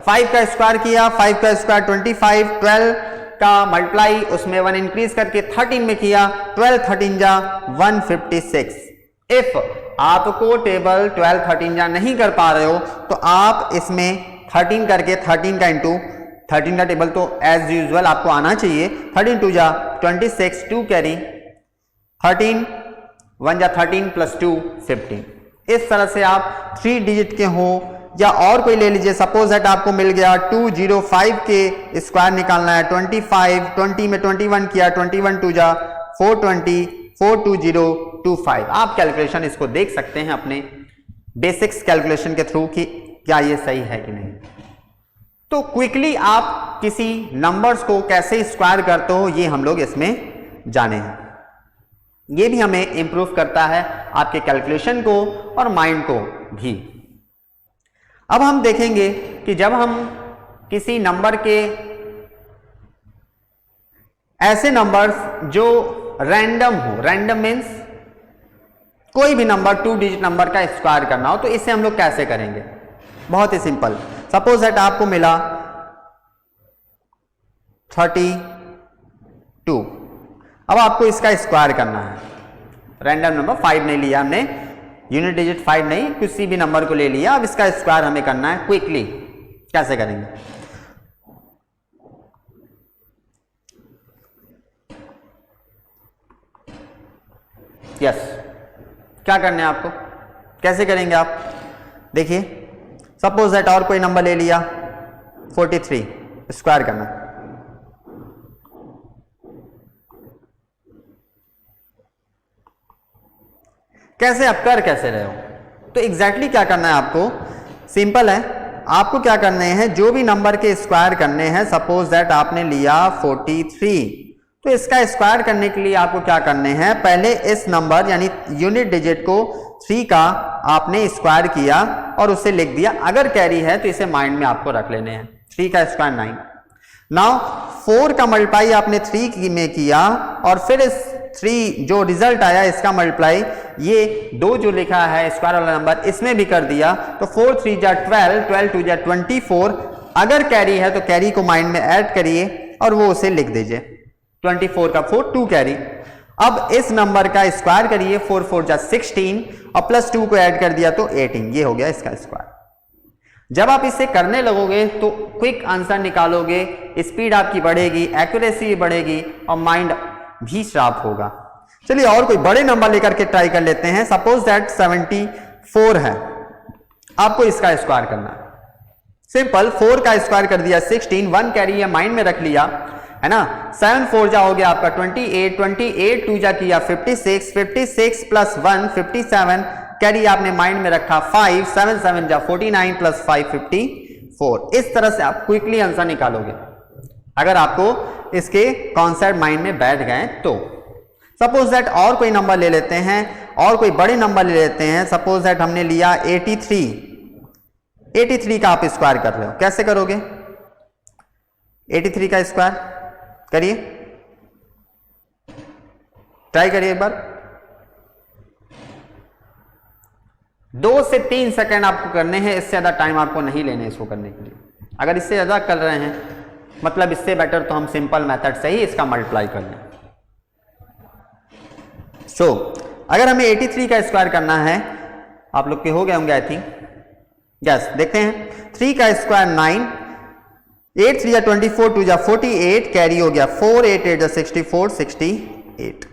5 का स्क्वायर किया, 5 का स्क्वायर 25, 12 का मल्टीप्लाई उसमें 1 इंक्रीज करके 13 में किया, 12 13 जा 156। इफ आपको टेबल 12 13 जा नहीं कर पा रहे हो तो आप इसमें 13 करके 13 का इंटू 13 का टेबल तो एज यूजुअल आपको आना चाहिए, 13 2 जा 26, 2 कैरी 13 1 जा 13 प्लस 2 15। इस तरह से आप 3 डिजिट के हो या और कोई ले लीजिए। सपोज दैट आपको मिल गया 205 के स्क्वायर निकालना है, 25 20 में 21 किया, 21 2 जा 420 42025। आप कैलकुलेशन इसको देख सकते हैं अपने बेसिक्स कैलकुलेशन के थ्रू कि क्या ये सही है कि नहीं। तो क्विकली आप किसी नंबर्स को कैसे स्क्वायर करते हो ये हम लोग इसमें जाने हैं। ये भी हमें इंप्रूव करता है आपके कैलकुलेशन को और माइंड को भी। अब हम देखेंगे कि जब हम किसी नंबर के ऐसे नंबर्स जो रैंडम हो, रैंडम मीन्स कोई भी नंबर 2 डिजिट नंबर का स्क्वायर करना हो, तो इसे हम लोग कैसे करेंगे, बहुत ही सिंपल। सपोज दैट आपको मिला 32, अब आपको इसका स्क्वायर करना है। रैंडम नंबर 5 नहीं लिया हमने, यूनिट डिजिट 5 नहीं, किसी भी नंबर को ले लिया। अब इसका स्क्वायर हमें करना है क्विकली, कैसे करेंगे। यस क्या करना है आपको, कैसे करेंगे आप, देखिए सपोज दैट और कोई नंबर ले लिया 43, स्क्वायर करना। कैसे आप कर कैसे रहे हो, तो एग्जैक्टली क्या करना है आपको, सिंपल है। आपको क्या करने हैं, जो भी नंबर के स्क्वायर करने हैं, सपोज दैट आपने लिया 43, तो इसका स्क्वायर करने के लिए आपको क्या करने हैं, पहले इस नंबर यानी यूनिट डिजिट को 3 का आपने स्क्वायर किया और उसे लिख दिया। अगर कैरी है तो इसे माइंड में आपको रख लेने हैं। 3 का स्क्वायर 9। नाउ 4 का मल्टीप्लाई आपने 3 में किया और फिर इस 3 जो रिजल्ट आया इसका मल्टीप्लाई ये 2 जो लिखा है स्क्वायर वाला नंबर इसमें भी कर दिया। तो 4 3 जा 12, 12 2 जा 24। अगर कैरी है तो कैरी को माइंड में ऐड करिए और वो उसे लिख दीजिए। 24 का 4 2 कैरी। अब इस नंबर का स्क्वायर करिए, 4 4 जा 16 और प्लस 2 को ऐड कर दिया तो 18। ये हो गया इसका स्क्वायर। जब आप इसे करने लगोगे तो क्विक आंसर निकालोगे, स्पीड आपकी बढ़ेगी, एक्यूरेसी बढ़ेगी और माइंड भी शार्प होगा। चलिए और कोई बड़े नंबर लेकर के ट्राई कर लेते हैं। सपोज दैट 74 है, आपको इसका स्क्वायर करना है। सिंपल, 4 का स्क्वायर कर दिया 16, 1 कैरी है माइंड में रख लिया, है ना। 7 4 जा हो गया आपका 28, 28 2 जा किया 56, 56 प्लस 1 57, कैरी आपने माइंड में रखा 5, 7 7 जा 49 प्लस 5 54। इस तरह से आप क्विकली आंसर निकालोगे अगर आपको इसके कॉन्सेप्ट माइंड में बैठ गए तो। सपोज दैट और कोई नंबर ले लेते हैं, और कोई बड़े नंबर ले लेते हैं। सपोज दैट हमने लिया 83, 83 का आप स्क्वायर कर रहे हो, कैसे करोगे? 83 का स्क्वायर करिए, ट्राई करिए एक बार। 2 से 3 सेकंड आपको करने हैं, इससे ज्यादा टाइम आपको नहीं लेने इसको करने के लिए। अगर इससे ज्यादा कर रहे हैं मतलब इससे बेटर तो हम सिंपल मेथड से ही इसका मल्टीप्लाई कर लें। सो अगर हमें 83 का स्क्वायर करना है, आप लोग के हो गए होंगे आई थिंक, यस। देखते हैं 3 का स्क्वायर 9, 8 3 जा 24, 2 जा 48, कैरी हो गया 4 8 8 जा 64 68।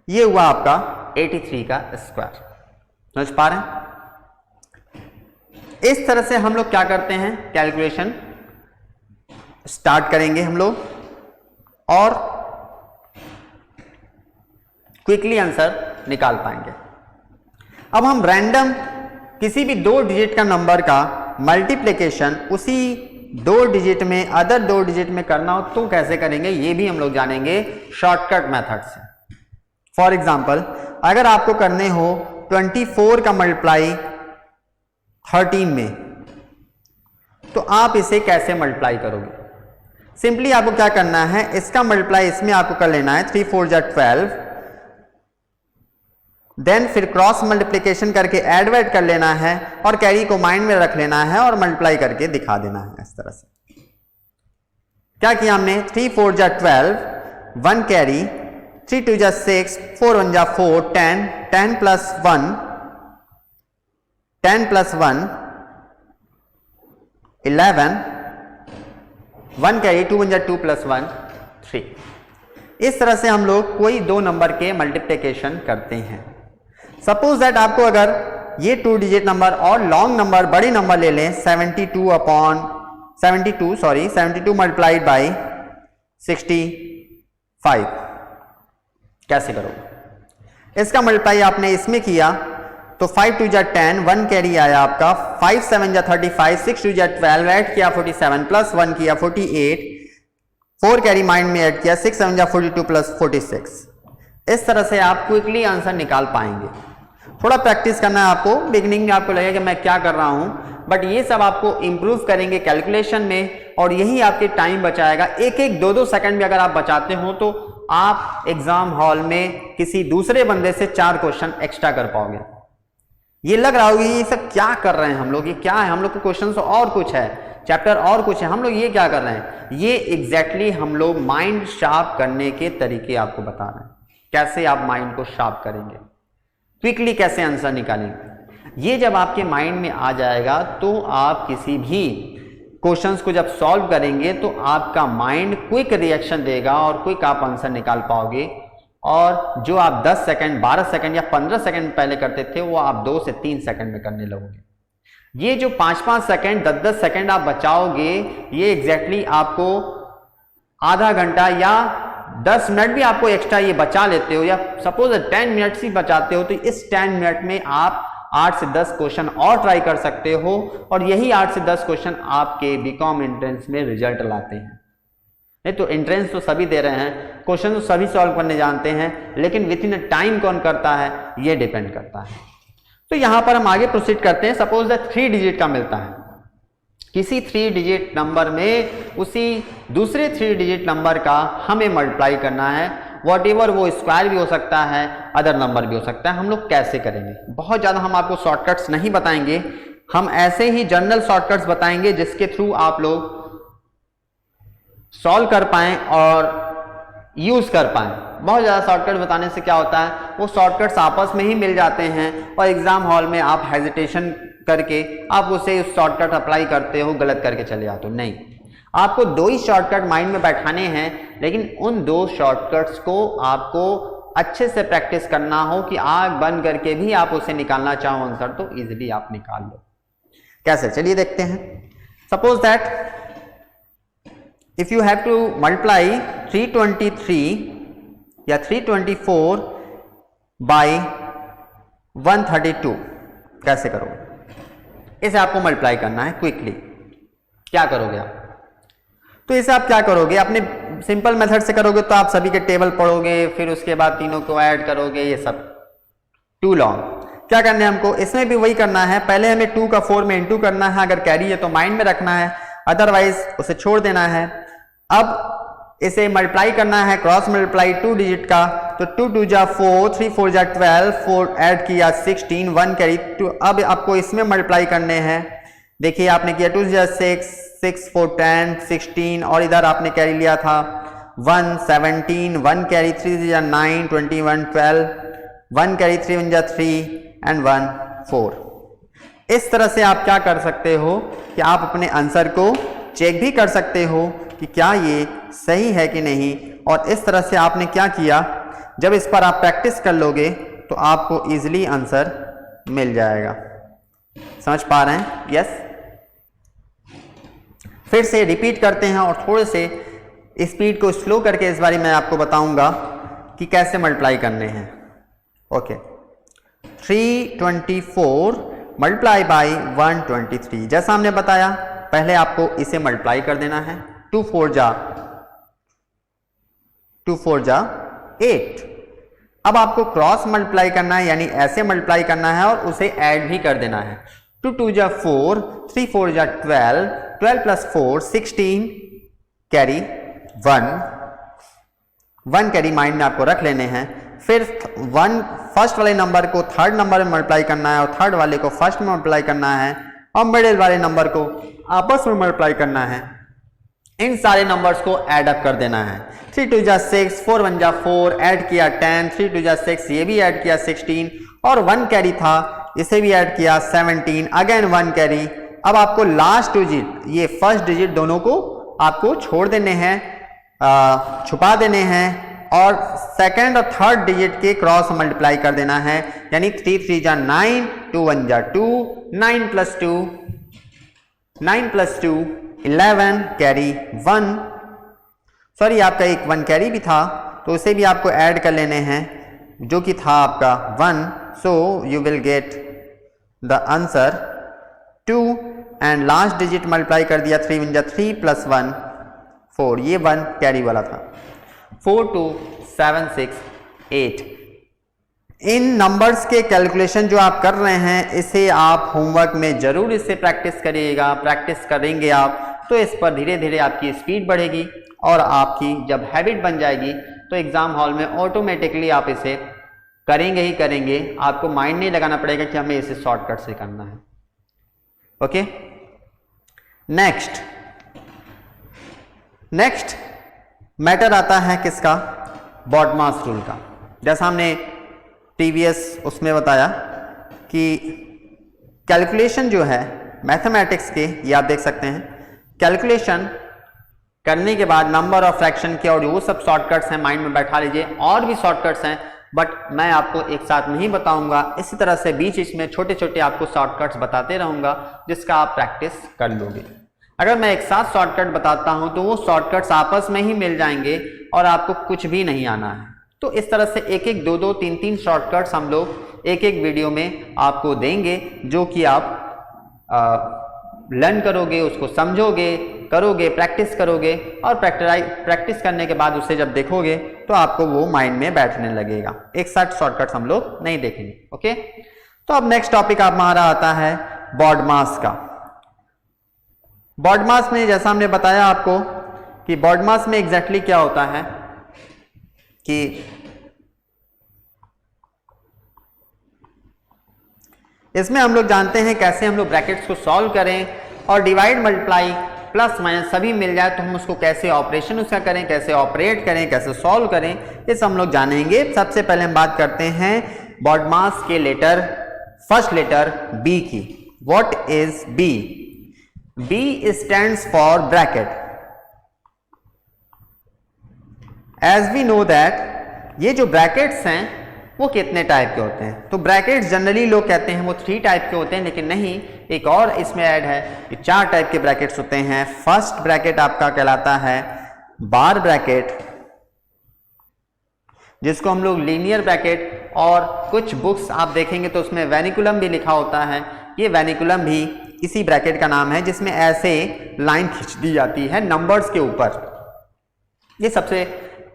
ये हुआ आपका 83 का स्क्वायर। समझ पा रहे हैं? इस तरह से हम लोग क्या करते हैं, कैलकुलेशन स्टार्ट करेंगे हम लोग और क्विकली आंसर निकाल पाएंगे। अब हम रैंडम किसी भी 2 डिजिट का नंबर का मल्टीप्लिकेशन उसी 2 डिजिट में अदर 2 डिजिट में करना हो तो कैसे करेंगे, ये भी हम लोग जानेंगे शॉर्टकट मेथड से। फॉर एग्जाम्पल, अगर आपको करने हो 24 का मल्टीप्लाई 13 में, तो आप इसे कैसे मल्टीप्लाई करोगे? सिंपली आपको क्या करना है, इसका मल्टीप्लाई इसमें आपको कर लेना है 3 4 जा 12, देन फिर क्रॉस मल्टीप्लिकेशन करके ऐड वैड कर लेना है और कैरी को माइंड में रख लेना है और मल्टीप्लाई करके दिखा देना है। इस तरह से क्या किया हमने, 3 4 जा 12, 1 कैरी, 3 2 जा 6, 4 1 जा 4, 10, 10 प्लस 1, 10 प्लस 1 11, 1 कैरी, 2 1 जा 2 प्लस 1 3। इस तरह से हम लोग कोई 2 नंबर के मल्टीप्लिकेशन करते हैं। सपोज दैट आपको अगर ये 2 डिजिट नंबर और लॉन्ग नंबर बड़े नंबर ले लें, 72 मल्टीप्लाइड बाई 65, कैसे करोगे? इसका मल्टीप्लाई आपने इसमें किया तो 5 2 जा 10, 1 कैरी आया आपका, 5 7 जा 35, 6 2 जा 12, ऐड किया 47 प्लस 1 किया 48, 4 कैरी माइंड में ऐड किया, 6 7 जा 42 प्लस 46। इस तरह से आप क्विकली आंसर निकाल पाएंगे। थोड़ा प्रैक्टिस करना है आपको। बिगिनिंग में आपको लगेगा कि मैं क्या कर रहा हूं, बट ये सब आपको इंप्रूव करेंगे कैलकुलेशन में और यही आपके टाइम बचाएगा। 1 2 2 सेकंड भी अगर आप बचाते हो तो आप एग्जाम हॉल में किसी दूसरे बंदे से 4 क्वेश्चन एक्स्ट्रा कर पाओगे। ये लग रहा होगा ये सब क्या कर रहे हैं हम लोग, ये क्या है, हम लोग को क्वेश्चन तो और कुछ है, चैप्टर और कुछ है, हम लोग ये क्या कर रहे हैं। ये एग्जैक्टली हम लोग माइंड शार्प करने के तरीके आपको बता रहे हैं, कैसे आप माइंड को शार्प करेंगे, क्विकली कैसे आंसर निकालेंगे। ये जब आपके माइंड में आ जाएगा तो आप किसी भी क्वेश्चंस को जब सॉल्व करेंगे तो आपका माइंड क्विक रिएक्शन देगा और क्विक आप आंसर निकाल पाओगे। और जो आप 10 सेकंड 12 सेकंड या 15 सेकंड पहले करते थे वो आप 2 से 3 सेकंड में करने लगोगे। ये जो 5-5 सेकंड 10-10 सेकंड आप बचाओगे, ये एग्जैक्टली आपको आधा घंटा या 10 मिनट भी आपको एक्स्ट्रा ये बचा लेते हो या सपोज 10 मिनट्स ही बचाते हो तो इस 10 मिनट में आप 8 से 10 क्वेश्चन और ट्राई कर सकते हो और यही 8 से 10 क्वेश्चन आपके बीकॉम एंट्रेंस में रिजल्ट लाते हैं। नहीं तो एंट्रेंस तो सभी दे रहे हैं, क्वेश्चन तो सभी सॉल्व करने जानते हैं, लेकिन विद इन अ टाइम कौन करता है ये डिपेंड करता है। तो यहां पर हम आगे प्रोसीड करते हैं। सपोज दैट 3 डिजिट का मिलता है, किसी 3 डिजिट नंबर में उसी दूसरे 3 डिजिट नंबर का हमें मल्टीप्लाई करना है, वॉट वो स्क्वायर भी हो सकता है, अदर नंबर भी हो सकता है। हम लोग कैसे करेंगे? बहुत ज़्यादा हम आपको शॉर्टकट्स नहीं बताएंगे, हम ऐसे ही जनरल शॉर्टकट्स बताएंगे जिसके थ्रू आप लोग सॉल्व कर पाएं और यूज कर पाएं। बहुत ज़्यादा शॉर्टकट बताने से क्या होता है, वो शॉर्टकट्स आपस में ही मिल जाते हैं और एग्जाम हॉल में आप हेजिटेशन करके आप उसे शॉर्टकट अप्लाई करते हो, गलत करके चले जाते हो। नहीं, आपको 2 ही शॉर्टकट माइंड में बैठाने हैं, लेकिन उन 2 शॉर्टकट्स को आपको अच्छे से प्रैक्टिस करना हो कि आंख बंद करके भी आप उसे निकालना चाहो आंसर तो इजीली आप निकाल लो। कैसे? चलिए देखते हैं। Suppose that if you have to multiply 323 या 324 बाई 132, कैसे करोगे? इसे आपको मल्टीप्लाई करना है क्विकली। क्या करोगे आप? तो इसे आप क्या करोगे? अपने सिंपल मेथड से करोगे तो आप सभी के टेबल पढ़ोगे, फिर उसके बाद तीनों को ऐड करोगे, ये सब टू लॉन्ग। क्या करना है हमको? इसमें भी वही करना है, पहले हमें 2 का 4 में इंटू करना है, अगर कैरी है तो माइंड में रखना है, अदरवाइज उसे छोड़ देना है। अब इसे मल्टीप्लाई करना है, क्रॉस मल्टीप्लाई 2 डिजिट का, तो 2 2 जा 4, 3 4 जा 12, 4 ऐड किया 16, 1 कैरी 2। अब आपको इसमें मल्टीप्लाई करने हैं। देखिए आपने किया 2 जा 6, 6 4 10 16 और इधर आपने कैरी लिया था 1 17, 1 कैरी 3 जा 9 21 12, 1 कैरी 3 1 जा 3 एंड 1 4। इस तरह से आप क्या कर सकते हो कि आप अपने आंसर को चेक भी कर सकते हो कि क्या ये सही है कि नहीं। और इस तरह से आपने क्या किया, जब इस पर आप प्रैक्टिस कर लोगे तो आपको इजीली आंसर मिल जाएगा। समझ पा रहे हैं? यस। फिर से रिपीट करते हैं और थोड़े से स्पीड को स्लो करके इस बारे में आपको बताऊंगा कि कैसे मल्टीप्लाई करने हैं। Okay, 324 multiply by 123। जैसा हमने बताया, पहले आपको इसे मल्टीप्लाई कर देना है। 2 4 जा 8। अब आपको क्रॉस मल्टीप्लाई करना है, यानी ऐसे मल्टीप्लाई करना है और उसे ऐड भी कर देना है। 2 2 जा 4, 3 4 जा 12, 12 प्लस 4 16 कैरी 1 कैरी माइंड में आपको रख लेने हैं। फिर 1 फर्स्ट वाले नंबर को थर्ड नंबर में मल्टीप्लाई करना है और थर्ड वाले को फर्स्ट में मल्टीप्लाई करना है और मिडिल वाले नंबर को आपस में मल्टीप्लाई करना है। इन सारे नंबर्स को ऐड अप कर देना है। 3 2 जा 6, 4 1 जा 4, ऐड किया 10, 3 2 जा 6, ये भी ऐड किया 16 और 1 कैरी था, इसे भी ऐड किया 17, अगेन 1 कैरी। अब आपको लास्ट डिजिट, ये फर्स्ट डिजिट दोनों को आपको छोड़ देने हैं, छुपा देने हैं और सेकंड और थर्ड डिजिट के क्रॉस मल्टीप्लाई कर देना है। यानी 3 3 जा 9, 2 1 जा 2, 9 प्लस 2 11 कैरी 1। सॉरी, आपका एक 1 कैरी भी था तो उसे भी आपको ऐड कर लेने हैं, जो कि था आपका 1। So you will get the answer 2 and last digit multiply कर दिया 3 1 जा 3 प्लस 1 4, ये 1 कैरी वाला था। 4 2 7 6 8। इन नंबर्स के कैलकुलेशन जो आप कर रहे हैं, इसे आप होमवर्क में जरूर इससे प्रैक्टिस करिएगा। प्रैक्टिस करेंगे आप तो इस पर धीरे धीरे आपकी स्पीड बढ़ेगी और आपकी जब हैबिट बन जाएगी तो एग्जाम हॉल में ऑटोमेटिकली आप इसे करेंगे ही करेंगे। आपको माइंड नहीं लगाना पड़ेगा कि हमें इसे शॉर्टकट से करना है। ओके, नेक्स्ट मैटर आता है किसका? बॉडमास रूल का। जैसा हमने प्रीवियस उसमें बताया कि कैलकुलेशन जो है मैथमेटिक्स के, ये आप देख सकते हैं, कैलकुलेशन करने के बाद नंबर ऑफ फ्रैक्शन के और वो सब शॉर्टकट्स हैं, माइंड में बैठा लीजिए। और भी शॉर्टकट्स हैं बट मैं आपको एक साथ नहीं बताऊंगा। इसी तरह से बीच में छोटे छोटे आपको शॉर्टकट्स बताते रहूंगा जिसका आप प्रैक्टिस कर लोगे। अगर मैं एक साथ शॉर्टकट बताता हूं तो वो शॉर्टकट्स आपस में ही मिल जाएंगे और आपको कुछ भी नहीं आना है। तो इस तरह से एक एक 2 2 3 3 शॉर्टकट्स हम लोग एक एक वीडियो में आपको देंगे, जो कि आप लर्न करोगे, उसको समझोगे, करोगे, प्रैक्टिस करोगे, और प्रैक्टिस करने के बाद उसे जब देखोगे तो आपको वो माइंड में बैठने लगेगा। एक साथ शॉर्टकट्स हम लोग नहीं देखेंगे। ओके, तो अब नेक्स्ट टॉपिक हमारा आता है BODMAS का। BODMAS में जैसा हमने बताया आपको कि BODMAS में एग्जैक्टली क्या होता है कि इसमें हम लोग जानते हैं कैसे हम लोग ब्रैकेट्स को सॉल्व करें, और डिवाइड, मल्टीप्लाई, प्लस माइनस सभी मिल जाए तो हम उसको कैसे ऑपरेशन उसका करें, कैसे ऑपरेट करें, कैसे सॉल्व करें, ये सब हम लोग जानेंगे। सबसे पहले हम बात करते हैं BODMAS के लेटर, फर्स्ट लेटर B की। What is B? B stands for bracket. As we know that ये जो ब्रैकेट्स हैं वो कितने टाइप के होते हैं, तो ब्रैकेट्स जनरली लोग कहते हैं वो 3 टाइप के होते हैं, लेकिन नहीं, एक और इसमें ऐड है कि 4 टाइप के ब्रैकेट्स होते हैं। फर्स्ट ब्रैकेट आपका कहलाता है बार ब्रैकेट, जिसको हम लोग लीनियर ब्रैकेट, और कुछ बुक्स आप देखेंगे तो उसमें वेनिकुलम भी लिखा होता है। ये वेनिकुलम भी इसी ब्रैकेट का नाम है, जिसमें ऐसे लाइन खींच दी जाती है नंबर्स के ऊपर। ये सबसे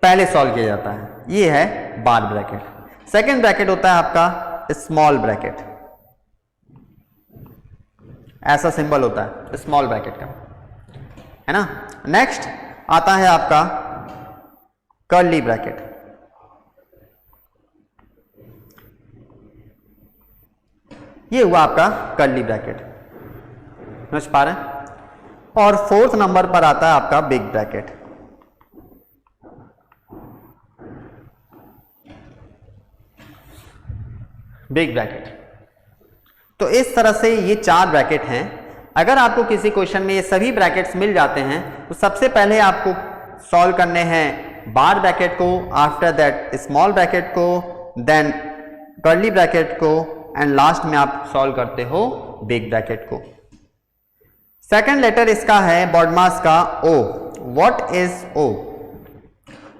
पहले सॉल्व किया जाता है, ये है बार ब्रैकेट। सेकेंड ब्रैकेट होता है आपका स्मॉल ब्रैकेट, ऐसा सिंबल होता है स्मॉल ब्रैकेट का, है ना। नेक्स्ट आता है आपका कर्ली ब्रैकेट। ये हुआ आपका कर्ली ब्रैकेट, समझ पा रहे हैं। और फोर्थ नंबर पर आता है आपका बिग ब्रैकेट। Big bracket. तो इस तरह से ये 4 ब्रैकेट हैं। अगर आपको किसी क्वेश्चन में ये सभी ब्रैकेट्स मिल जाते हैं तो सबसे पहले आपको सॉल्व करने हैं बार ब्रैकेट को, आफ्टर दैट स्मॉल ब्रैकेट को, देन कर्ली ब्रैकेट को, एंड लास्ट में आप सॉल्व करते हो बिग ब्रैकेट को। सेकेंड लेटर इसका है BODMAS का O। What is O?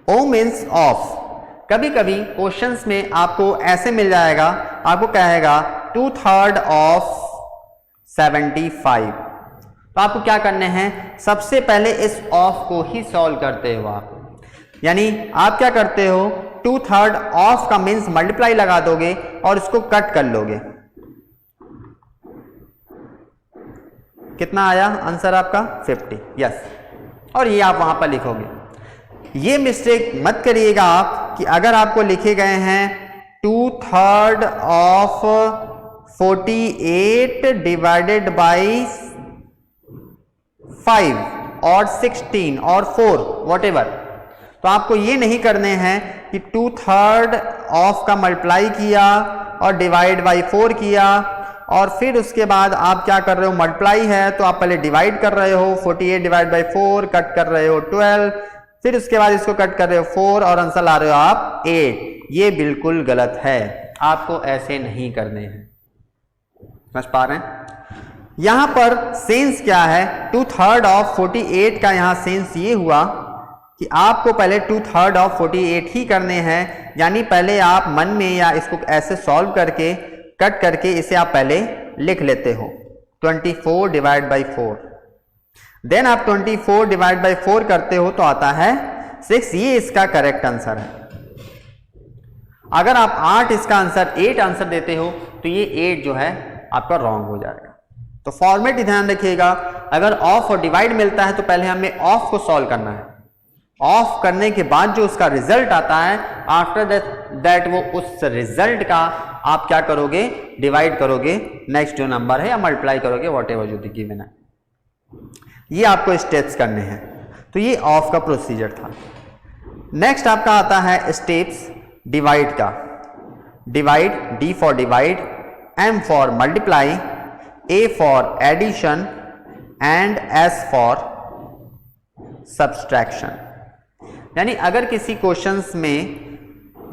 O means of. कभी कभी क्वेश्चंस में आपको ऐसे मिल जाएगा, आपको कहेगा 2/3 ऑफ 75, तो आपको क्या करने हैं, सबसे पहले इस ऑफ को ही सॉल्व करते हो आप। यानी आप क्या करते हो, 2/3 ऑफ का मीन्स मल्टीप्लाई लगा दोगे और इसको कट कर लोगे। कितना आया आंसर आपका? 50। यस, और ये आप वहां पर लिखोगे। ये मिस्टेक मत करिएगा आप कि अगर आपको लिखे गए हैं 2/3 ऑफ 48 डिवाइडेड बाई 5 और 16 और 4 व्हाटएवर, तो आपको ये नहीं करने हैं कि 2/3 ऑफ का मल्टीप्लाई किया और डिवाइड बाई 4 किया, और फिर उसके बाद आप क्या कर रहे हो, मल्टीप्लाई है तो आप पहले डिवाइड कर रहे हो, 48 डिवाइड बाई 4, कट कर रहे हो 12, फिर उसके बाद इसको कट कर रहे हो 4 और आंसर ला रहे हो आप 8। ये बिल्कुल गलत है, आपको ऐसे नहीं करने हैं, समझ पा रहे हैं। यहां पर सेंस क्या है, 2/3 ऑफ 48 का यहां सेंस ये हुआ कि आपको पहले 2/3 ऑफ 48 ही करने हैं, यानी पहले आप मन में या इसको ऐसे सॉल्व करके कट करके इसे आप पहले लिख लेते हो 24 डिवाइड बाई 4, देन आप 24 डिवाइड बाई 4 करते हो तो आता है 6। ये इसका करेक्ट आंसर है। अगर आप 8 इसका आंसर 8 आंसर देते हो तो ये 8 जो है आपका रॉन्ग हो जाएगा। तो फॉर्मेट ध्यान रखिएगा, अगर ऑफ और डिवाइड मिलता है तो पहले हमें ऑफ को सॉल्व करना है, ऑफ करने के बाद जो उसका रिजल्ट आता है, आफ्टर दैट वो उस रिजल्ट का आप क्या करोगे, डिवाइड करोगे नेक्स्ट जो नंबर है या मल्टीप्लाई करोगे, व्हाटएवर जो गिवन है। ये आपको स्टेप्स करने हैं। तो ये ऑफ का प्रोसीजर था। नेक्स्ट आपका आता है स्टेप्स डिवाइड का। Divide, D for divide, M for multiply, A for addition and S for subtraction. यानी अगर किसी क्वेश्चंस में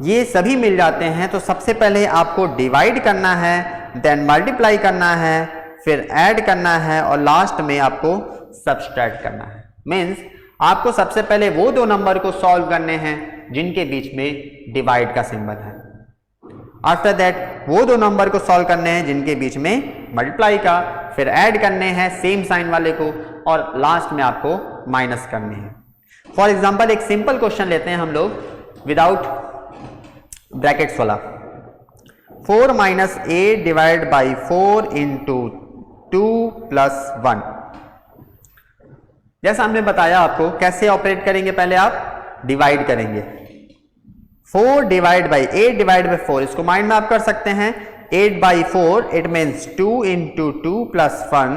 ये सभी मिल जाते हैं तो सबसे पहले आपको डिवाइड करना है, देन मल्टीप्लाई करना है, फिर ऐड करना है और लास्ट में आपको सब्सट्रैक्ट करना है। मीन्स आपको सबसे पहले वो 2 नंबर को सॉल्व करने हैं जिनके बीच में डिवाइड का सिंबल है। आफ्टर दैट वो दो नंबर को सॉल्व करने हैं जिनके बीच में मल्टीप्लाई का, फिर ऐड करने हैं सेम साइन वाले को, और लास्ट में आपको माइनस करने हैं। फॉर एग्जाम्पल एक सिंपल क्वेश्चन लेते हैं हम लोग विदाउट ब्रैकेट्स वाला। 4 minus 8 divide by 4 into 2 plus 1। जैसा हमने बताया आपको कैसे ऑपरेट करेंगे, पहले आप डिवाइड करेंगे। 4 डिवाइड बाई 8 डिवाइड बाई 4, इसको माइंड में आप कर सकते हैं। 8 by 4 it means 2 into 2 plus 1,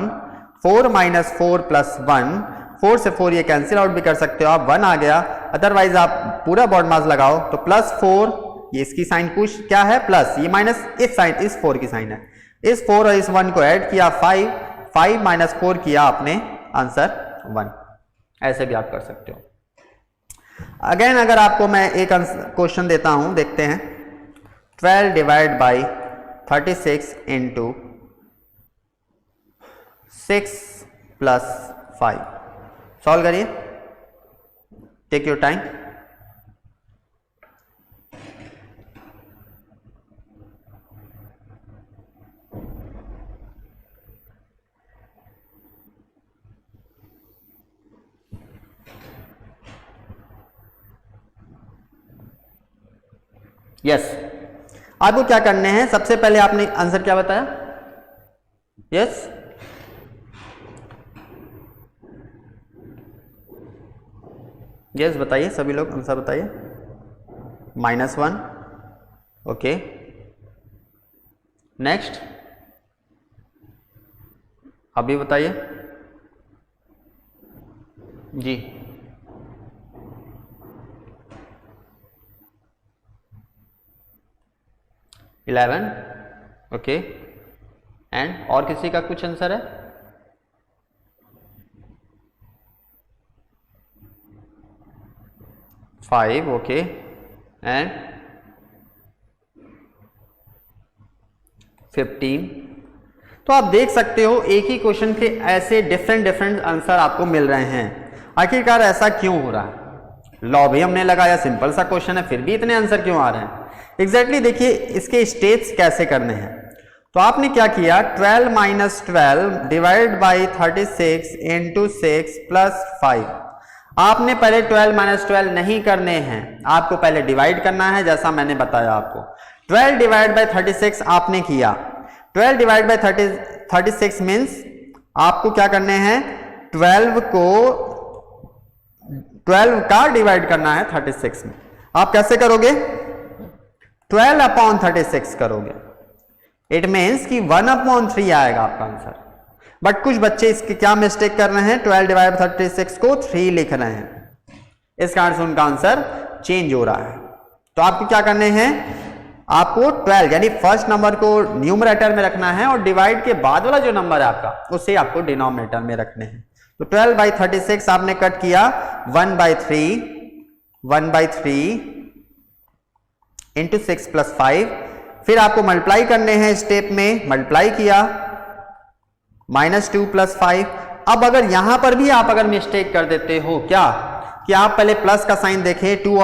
4 minus 4 plus 1, 4 से 4 ये कैंसिल आउट भी कर सकते हो आप, 1 आ गया। अदरवाइज आप पूरा बॉड मास लगाओ तो प्लस 4, ये इसकी साइन कुछ क्या है प्लस, ये माइनस इस साइन इस 4 की साइन है। इस 4 और इस 1 को ऐड किया 5, 5 माइनस 4 किया आपने, आंसर 1। ऐसे भी आप कर सकते हो। अगेन अगर आपको मैं एक क्वेश्चन देता हूं, देखते हैं। 12 divide by 36 into 6 plus 5, solve करिए, टेक योर टाइम। यस, आपको क्या करने हैं, सबसे पहले आपने आंसर क्या बताया? यस, यस बताइए, सभी लोग आंसर बताइए। -1, ओके। नेक्स्ट, अभी बताइए जी। Eleven, okay. एंड और किसी का कुछ आंसर है? Five, okay. एंड 15। तो आप देख सकते हो एक ही क्वेश्चन के ऐसे डिफरेंट आंसर आपको मिल रहे हैं। आखिरकार ऐसा क्यों हो रहा है? लॉ भी हमने लगाया, सिंपल सा क्वेश्चन है, फिर भी इतने आंसर क्यों आ रहे हैं? एग्जैक्टली देखिए इसके स्टेप्स कैसे करने हैं। तो आपने क्या किया, 12 minus 12 divide by 36 into 6 plus 5। आपने पहले 12 माइनस 12 नहीं करने हैं, आपको पहले डिवाइड करना है, जैसा मैंने बताया आपको। 12 डिवाइड बाई 36 आपने किया, 12 डिवाइड बाई 36 मीन्स आपको क्या करने हैं, 12 का डिवाइड करना है 36 में। आप कैसे करोगे, 12 अपॉन 36 करोगे। इट मीन्स कि 1 अपॉन 3 आएगा आपका आंसर। बट कुछ बच्चे इसके क्या मिस्टेक कर रहे हैं, 12 डिवाइड बाई 36 को 3 लिख रहे हैं, इस कारण से उनका आंसर चेंज हो रहा है। तो आपको क्या करने हैं, आपको 12 यानी फर्स्ट नंबर को न्यूमरेटर में रखना है और डिवाइड के बाद वाला जो नंबर है आपका उसे आपको डिनोमिनेटर में रखने हैं। तो 12 बाई 36 आपने कट किया 1 बाई 3 इंटू 6 प्लस 5। फिर आपको मल्टीप्लाई करने हैं, स्टेप में मल्टीप्लाई किया -2 प्लस 5। अब अगर यहां पर भी आप अगर मिस्टेक कर देते हो क्या, कि आप पहले प्लस का साइन देखें, 2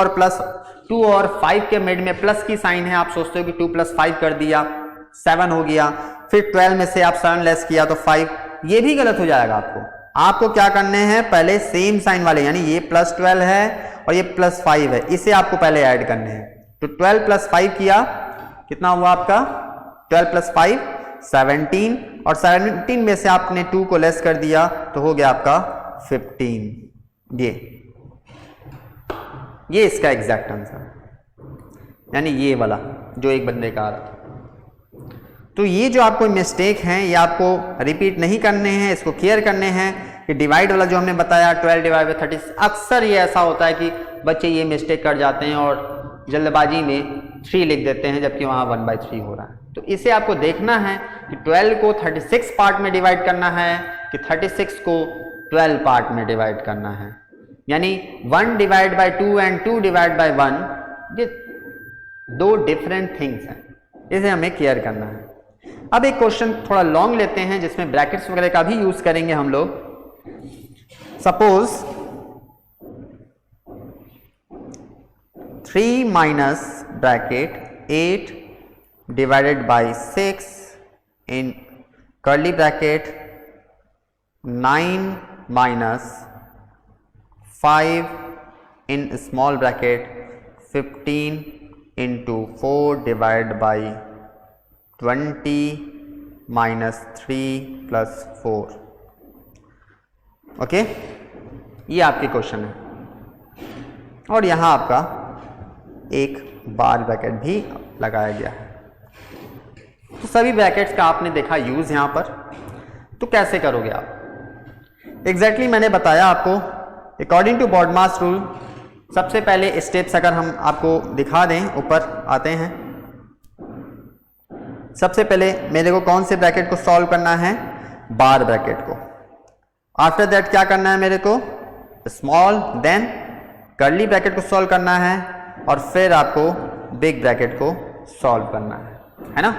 और 5 के मिड में प्लस की साइन है, आप सोचते हो कि 2 प्लस 5 कर दिया 7 हो गया, फिर 12 में से आप 7 लेस किया तो 5, ये भी गलत हो जाएगा। आपको क्या करने हैं, पहले सेम साइन वाले यानी ये +12 है और ये +5 है, इसे आपको पहले ऐड करने हैं। तो 12 प्लस 5 किया, कितना हुआ आपका, 12 प्लस 5 17, और 17 में से आपने 2 को लेस कर दिया तो हो गया आपका 15। ये इसका एग्जैक्ट आंसर, यानी ये वाला जो एक बंदे का आ रहा था। तो ये जो आपको मिस्टेक हैं ये आपको रिपीट नहीं करने हैं, इसको क्लियर करने हैं। कि डिवाइड वाला जो हमने बताया 12 डिवाइड बाई 30, अक्सर ये ऐसा होता है कि बच्चे ये मिस्टेक कर जाते हैं और जल्दबाजी में 3 लिख देते हैं जबकि वहाँ 1/3 हो रहा है। तो इसे आपको देखना है कि 12 को 36 पार्ट में डिवाइड करना है कि 36 को 12 पार्ट में डिवाइड करना है, यानी 1 divide by 2 and 2 divide by 1, ये 2 डिफरेंट थिंग्स हैं, इसे हमें क्लियर करना है। अब एक क्वेश्चन थोड़ा लॉन्ग लेते हैं जिसमें ब्रैकेट्स वगैरह का भी यूज करेंगे हम लोग। Suppose 3 minus bracket 8 divided by 6 in curly bracket 9 minus 5 in small bracket 15 into 4 divide by 20 minus 3 plus 4। Okay, ये आपके क्वेश्चन है और यहाँ आपका एक बार ब्रैकेट भी लगाया गया है। तो सभी ब्रैकेट्स का आपने देखा यूज यहाँ पर। तो कैसे करोगे आप? एग्जैक्टली मैंने बताया आपको अकॉर्डिंग टू बॉडमास रूल। सबसे पहले स्टेप्स अगर हम आपको दिखा दें, ऊपर आते हैं। सबसे पहले मेरे को कौन से ब्रैकेट को सॉल्व करना है? बार ब्रैकेट को। आफ्टर दैट क्या करना है मेरे को? स्मॉल, देन कर्ली ब्रैकेट को सॉल्व करना है और फिर आपको बिग ब्रैकेट को सॉल्व करना है ना।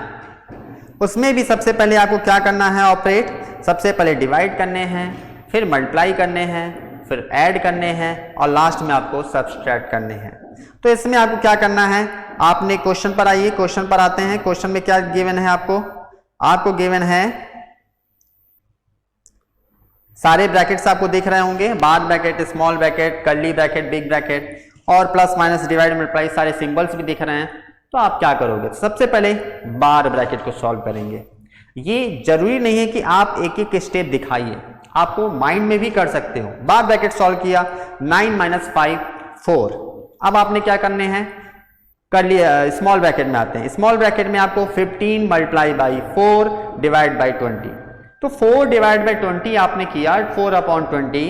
उसमें भी सबसे पहले आपको क्या करना है? ऑपरेट। सबसे पहले डिवाइड करने हैं, फिर मल्टीप्लाई करने हैं, फिर ऐड करने हैं और लास्ट में आपको सब्सट्रैक्ट करने हैं। तो इसमें आपको क्या करना है? आपने क्वेश्चन पर आइए, क्वेश्चन पर आते हैं। क्वेश्चन में क्या गिवन है आपको? आपको गिवन है सारे ब्रैकेट्स आपको दिख रहे होंगे, bar bracket, small bracket, curly bracket, big bracket और प्लस माइनस डिवाइड मल्टीप्लाई सारे सिंबल्स भी दिख रहे हैं। तो आप क्या करोगे? सबसे पहले बार ब्रैकेट को सॉल्व करेंगे। ये जरूरी नहीं है कि आप एक एक स्टेप दिखाइए, आपको माइंड में भी कर सकते हो। बार ब्रैकेट सॉल्व किया, 9 माइनस 5 4। अब आपने क्या करने हैं? कर्ली स्मॉल ब्रैकेट में आते हैं। स्मॉल ब्रैकेट में आपको 15 मल्टीप्लाई बाई 4 डिवाइड बाई 20। तो 4 डिवाइड बाई 20 आपने किया, 4 अपॉन 20,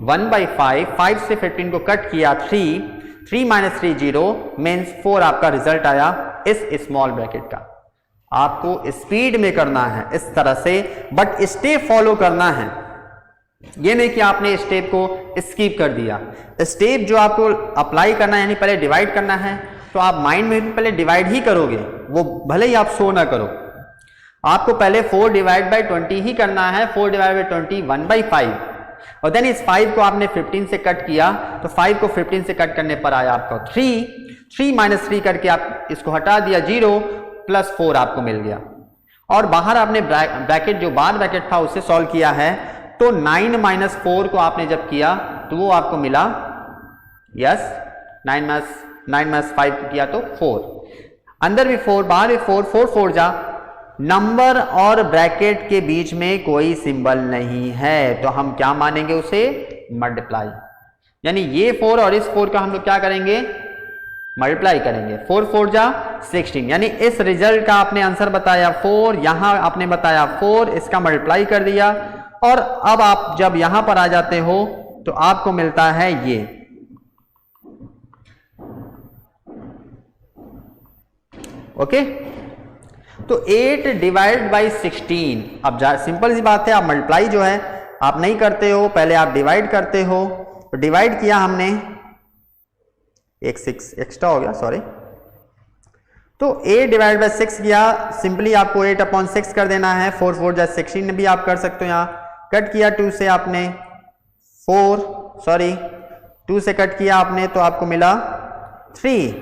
1 बाई 5, 5 से 15 को कट किया 3, 3 माइनस 3 0 मीन्स 4 आपका रिजल्ट आया इस स्मॉल ब्रैकेट का। आपको स्पीड में करना है इस तरह से, बट स्टेप फॉलो करना है। ये नहीं कि आपने स्टेप को स्किप कर दिया। स्टेप जो आपको अप्लाई करना है, यानी पहले डिवाइड करना है, तो आप माइंड में भी पहले डिवाइड ही करोगे, वो भले ही आप शो ना करो। आपको पहले 4 डिवाइड बाई 20 ही करना है। 4 डिवाइड बाई 20 1 बाई 5 और देन इस 5 को आपने 15 से कट किया, तो 5 को 15 से कट करने पर आया आपका 3, 3 माइनस 3 करके आप इसको हटा दिया, 0 प्लस 4 आपको मिल गया। और बाहर आपने ब्रैकेट जो बार ब्रैकेट था उसे सॉल्व किया है, तो 9 माइनस 4 को आपने जब किया तो वो आपको मिला, यस 9 माइनस 5 को किया तो 4, अंदर भी 4 बाहर भी 4, 4 4 जा। नंबर और ब्रैकेट के बीच में कोई सिंबल नहीं है, तो हम क्या मानेंगे उसे? मल्टीप्लाई। यानी ये 4 और इस 4 का हम लोग क्या करेंगे? मल्टीप्लाई करेंगे। 4 4 जा 16, यानी इस रिजल्ट का आपने आंसर बताया 4, यहां आपने बताया 4, इसका मल्टीप्लाई कर दिया और अब आप जब यहां पर आ जाते हो तो आपको मिलता है ये। ओके, तो 8 डिवाइड बाई 16। अब सिंपल सी बात है, आप मल्टीप्लाई जो है आप नहीं करते हो, पहले आप डिवाइड करते हो। तो डिवाइड किया हमने, एक 6 एक्स्ट्रा हो गया, सॉरी। तो 8 डिवाइड बाई 6 किया, सिंपली आपको 8 अपॉन 6 कर देना है। 4 4 जा 16 भी आप कर सकते हो। यहाँ कट किया 2 से आपने 2 से कट किया आपने, तो आपको मिला 3,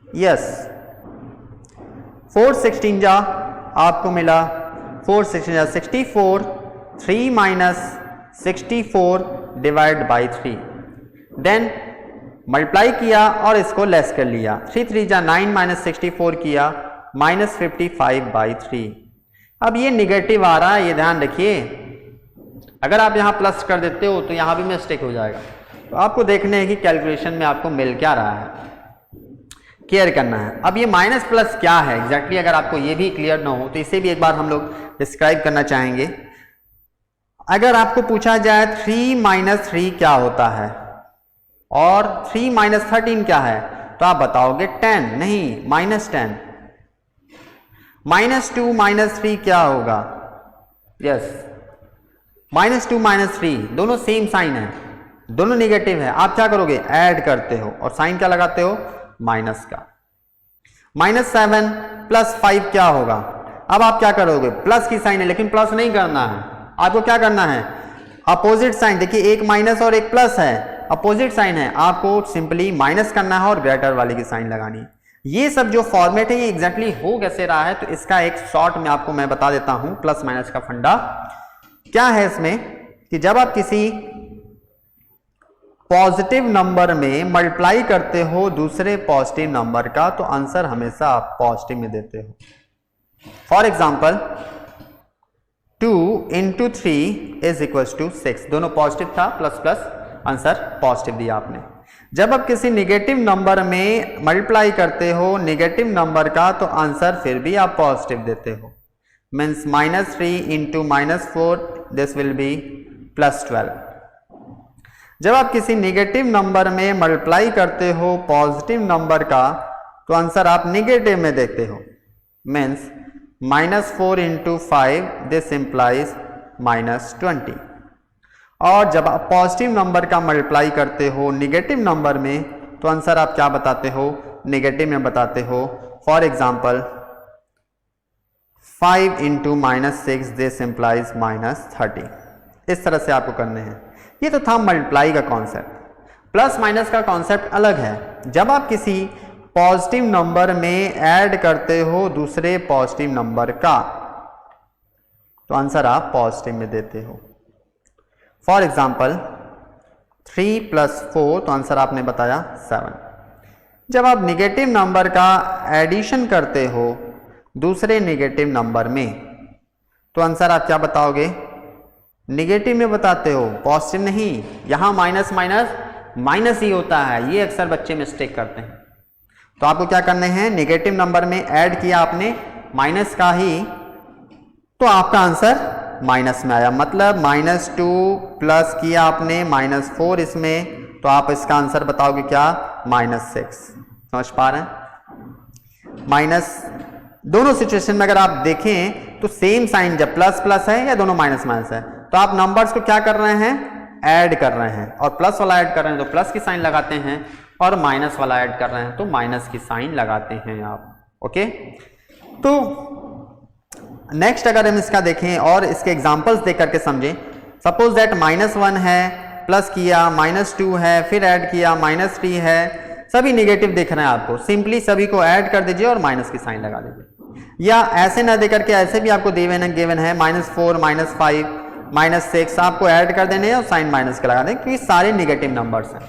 यस 4 16 जा आपको मिला 4 16 जा 64, 3 minus 64 divide by 3, then multiply किया और इसको लेस कर लिया। 3 3 जा 9 माइनस 64 किया, माइनस 55 बाई 3। अब ये निगेटिव आ रहा है, ये ध्यान रखिए। अगर आप यहाँ प्लस कर देते हो तो यहाँ भी मिस्टेक हो जाएगा। तो आपको देखने हैं कि कैलकुलेशन में आपको मिल क्या रहा है, केयर करना है। अब ये माइनस प्लस क्या है एग्जैक्टली, अगर आपको ये भी क्लियर ना हो तो इसे भी एक बार हम लोग डिस्क्राइब करना चाहेंगे। अगर आपको पूछा जाए 3 माइनस 3 क्या होता है और 3 माइनस 13 क्या है, तो आप बताओगे 10, नहीं माइनस 10। माइनस 2 माइनस 3 क्या होगा? यस, माइनस 2 माइनस 3 दोनों सेम साइन है, दोनों नेगेटिव है। आप क्या करोगे? ऐड करते हो और साइन क्या लगाते हो? माइनस का। माइनस 7 प्लस 5 क्या होगा? अब आप क्या करोगे? प्लस की साइन है लेकिन प्लस नहीं करना है, आपको क्या करना है? Opposite sign. देखिए एक माइनस और एक प्लस है, अपोजिट साइन है, आपको सिंपली माइनस करना है और ग्रेटर वाले की साइन लगानी है। ये सब जो फॉर्मेट है ये एग्जैक्टली हो कैसे रहा है, तो इसका एक शॉर्ट में आपको मैं बता देता हूं प्लस माइनस का फंडा क्या है इसमें, कि जब आप किसी पॉजिटिव नंबर में मल्टीप्लाई करते हो दूसरे पॉजिटिव नंबर का, तो आंसर हमेशा आप पॉजिटिव में देते हो। For example 2 into 3 is equals to 6, दोनों पॉजिटिव था, प्लस प्लस आंसर पॉजिटिव दिया आपने। जब आप किसी निगेटिव नंबर में मल्टीप्लाई करते हो निगेटिव नंबर का, तो आंसर फिर भी आप पॉजिटिव देते हो। Means -3 into -4 this will be +12। जब आप किसी निगेटिव नंबर में मल्टीप्लाई करते हो पॉजिटिव नंबर का, तो आंसर आप निगेटिव में देखते हो। Means -4 into 5 this implies -20। और जब आप पॉजिटिव नंबर का मल्टीप्लाई करते हो निगेटिव नंबर में, तो आंसर आप क्या बताते हो, निगेटिव में बताते हो। For example 5 into -6 this implies -30। इस तरह से आपको करने हैं। ये तो था मल्टीप्लाई का कॉन्सेप्ट। प्लस माइनस का कॉन्सेप्ट अलग है। जब आप किसी पॉजिटिव नंबर में ऐड करते हो दूसरे पॉजिटिव नंबर का, तो आंसर आप पॉजिटिव में देते हो। फॉर एग्जाम्पल 3 + 4, तो आंसर आपने बताया 7। जब आप निगेटिव नंबर का एडिशन करते हो दूसरे निगेटिव नंबर में, तो आंसर आप क्या बताओगे, निगेटिव में बताते हो, पॉजिटिव नहीं। यहां माइनस माइनस माइनस ही होता है, ये अक्सर बच्चे मिस्टेक करते हैं। तो आपको क्या करने हैं, निगेटिव नंबर में ऐड किया आपने माइनस का ही, तो आपका आंसर माइनस में आया। मतलब -2 प्लस किया आपने -4 इसमें, तो आप इसका आंसर बताओगे क्या, -6। समझ पा रहे हैं। माइनस दोनों सिचुएशन में अगर आप देखें तो सेम साइन, जब प्लस प्लस है या दोनों माइनस माइनस है, तो आप नंबर्स को क्या कर रहे हैं, ऐड कर रहे हैं। और प्लस वाला ऐड कर रहे हैं तो प्लस की साइन लगाते हैं, और माइनस वाला ऐड कर रहे हैं तो माइनस की साइन लगाते हैं आप। ओके, तो नेक्स्ट अगर हम इसका देखें और इसके एग्जांपल्स देख करके समझें। सपोज दैट -1 है, प्लस किया, -2 है, फिर ऐड किया, -3 है, सभी निगेटिव दिख रहे हैं आपको। सिंपली सभी को ऐड कर दीजिए और माइनस की साइन लगा दीजिए। या ऐसे ना दे करके ऐसे भी आपको गिवन है -4, -5, -6, आपको ऐड कर देने और साइन माइनस के लगा दें, क्योंकि सारे निगेटिव नंबर्स हैं।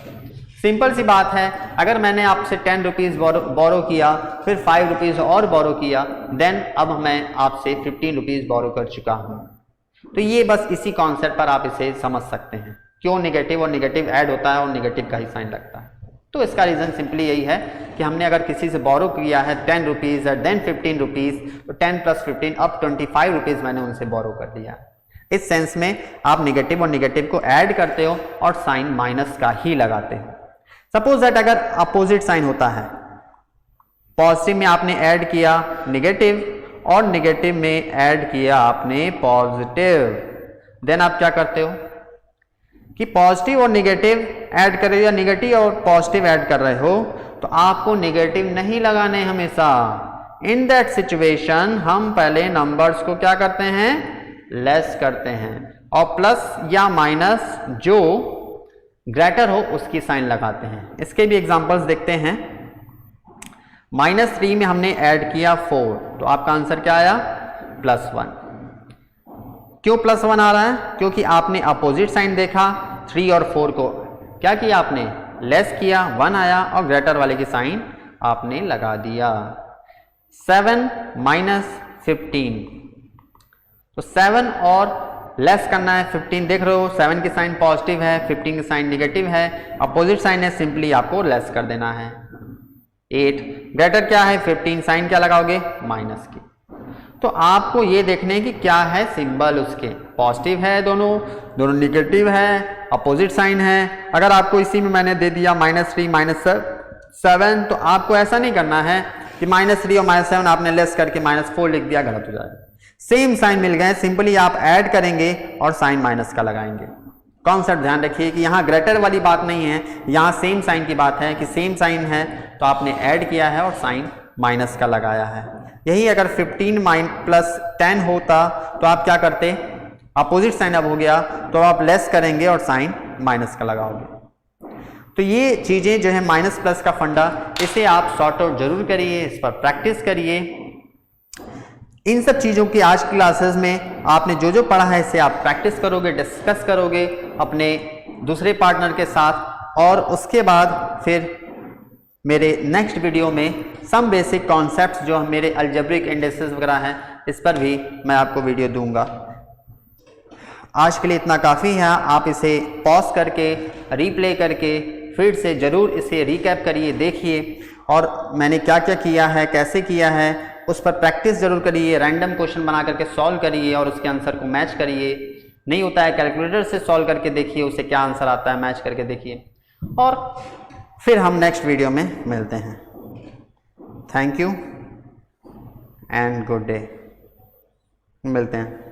सिंपल सी बात है। अगर मैंने आपसे 10 रुपीज़ बोरो किया, फिर 5 रुपीज़ और बोरो किया, देन अब मैं आपसे 15 रुपीज़ बोरो कर चुका हूँ। तो ये बस इसी कॉन्सेप्ट पर आप इसे समझ सकते हैं, क्यों निगेटिव और निगेटिव ऐड होता है और निगेटिव का ही साइन लगता है। तो इसका रीज़न सिंपली यही है कि हमने अगर किसी से बोरो किया है 10 रुपीज़ और देन 15 रुपीज़, तो 10 + 15 अब 25 रुपीज़ मैंने उनसे बोरो कर दिया। इस सेंस में आप निगेटिव और निगेटिव को ऐड करते हो और साइन माइनस का ही लगाते हो। सपोज दैट अगर अपोजिट साइन होता है, पॉजिटिव में आपने ऐड किया निगेटिव और निगेटिव में ऐड किया आपने पॉजिटिव, देन आप क्या करते हो कि पॉजिटिव और निगेटिव ऐड कर रहे हो या निगेटिव और पॉजिटिव ऐड कर रहे हो, तो आपको निगेटिव नहीं लगाने हमेशा। इन दैट सिचुएशन हम पहले नंबर्स को क्या करते हैं, लेस करते हैं, और प्लस या माइनस जो ग्रेटर हो उसकी साइन लगाते हैं। इसके भी एग्जांपल्स देखते हैं। -3 में हमने ऐड किया 4, तो आपका आंसर क्या आया, +1। क्यों +1 आ रहा है, क्योंकि आपने अपोजिट साइन देखा, 3 और 4 को क्या किया आपने, लेस किया, 1 आया और ग्रेटर वाले की साइन आपने लगा दिया। 7 - 15, तो 7 और लेस करना है 15, देख रहे हो 7 की साइन पॉजिटिव है, 15 की साइन निगेटिव है, अपोजिट साइन है, सिंपली आपको लेस कर देना है। 8 ग्रेटर क्या है 15, साइन क्या लगाओगे, माइनस की। तो आपको ये देखने की क्या है सिंबल, उसके पॉजिटिव है, दोनों निगेटिव है, अपोजिट साइन है। अगर आपको इसी में मैंने दे दिया -3 -7, तो आपको ऐसा नहीं करना है कि -3 और -7 आपने लेस करके -4 लिख दिया, गलत हो जाएगा। सेम साइन मिल गए, सिंपली आप ऐड करेंगे और साइन माइनस का लगाएंगे। कॉन्सेप्ट ध्यान रखिए कि यहाँ ग्रेटर वाली बात नहीं है, यहाँ सेम साइन की बात है कि सेम साइन है तो आपने ऐड किया है और साइन माइनस का लगाया है। यही अगर 15 + 10 होता तो आप क्या करते, अपोजिट साइन अब हो गया तो आप लेस करेंगे और साइन माइनस का लगाओगे। तो ये चीज़ें जो है माइनस प्लस का फंडा, इसे आप सॉर्ट आउट जरूर करिए, इस पर प्रैक्टिस करिए। इन सब चीज़ों की आज क्लासेस में आपने जो जो पढ़ा है इसे आप प्रैक्टिस करोगे, डिस्कस करोगे अपने दूसरे पार्टनर के साथ, और उसके बाद फिर मेरे नेक्स्ट वीडियो में सम बेसिक कॉन्सेप्ट्स जो मेरे अलजेब्रिक इंडिसेस वगैरह हैं इस पर भी मैं आपको वीडियो दूंगा। आज के लिए इतना काफ़ी है। आप इसे पॉज करके रीप्ले करके फिर से ज़रूर इसे रिकैप करिए, देखिए, और मैंने क्या क्या किया है, कैसे किया है, उस पर प्रैक्टिस जरूर करिए। रैंडम क्वेश्चन बना करके सॉल्व करिए और उसके आंसर को मैच करिए। नहीं होता है कैलकुलेटर से सॉल्व करके देखिए, उसे क्या आंसर आता है मैच करके देखिए, और फिर हम नेक्स्ट वीडियो में मिलते हैं। Thank you and good day. मिलते हैं।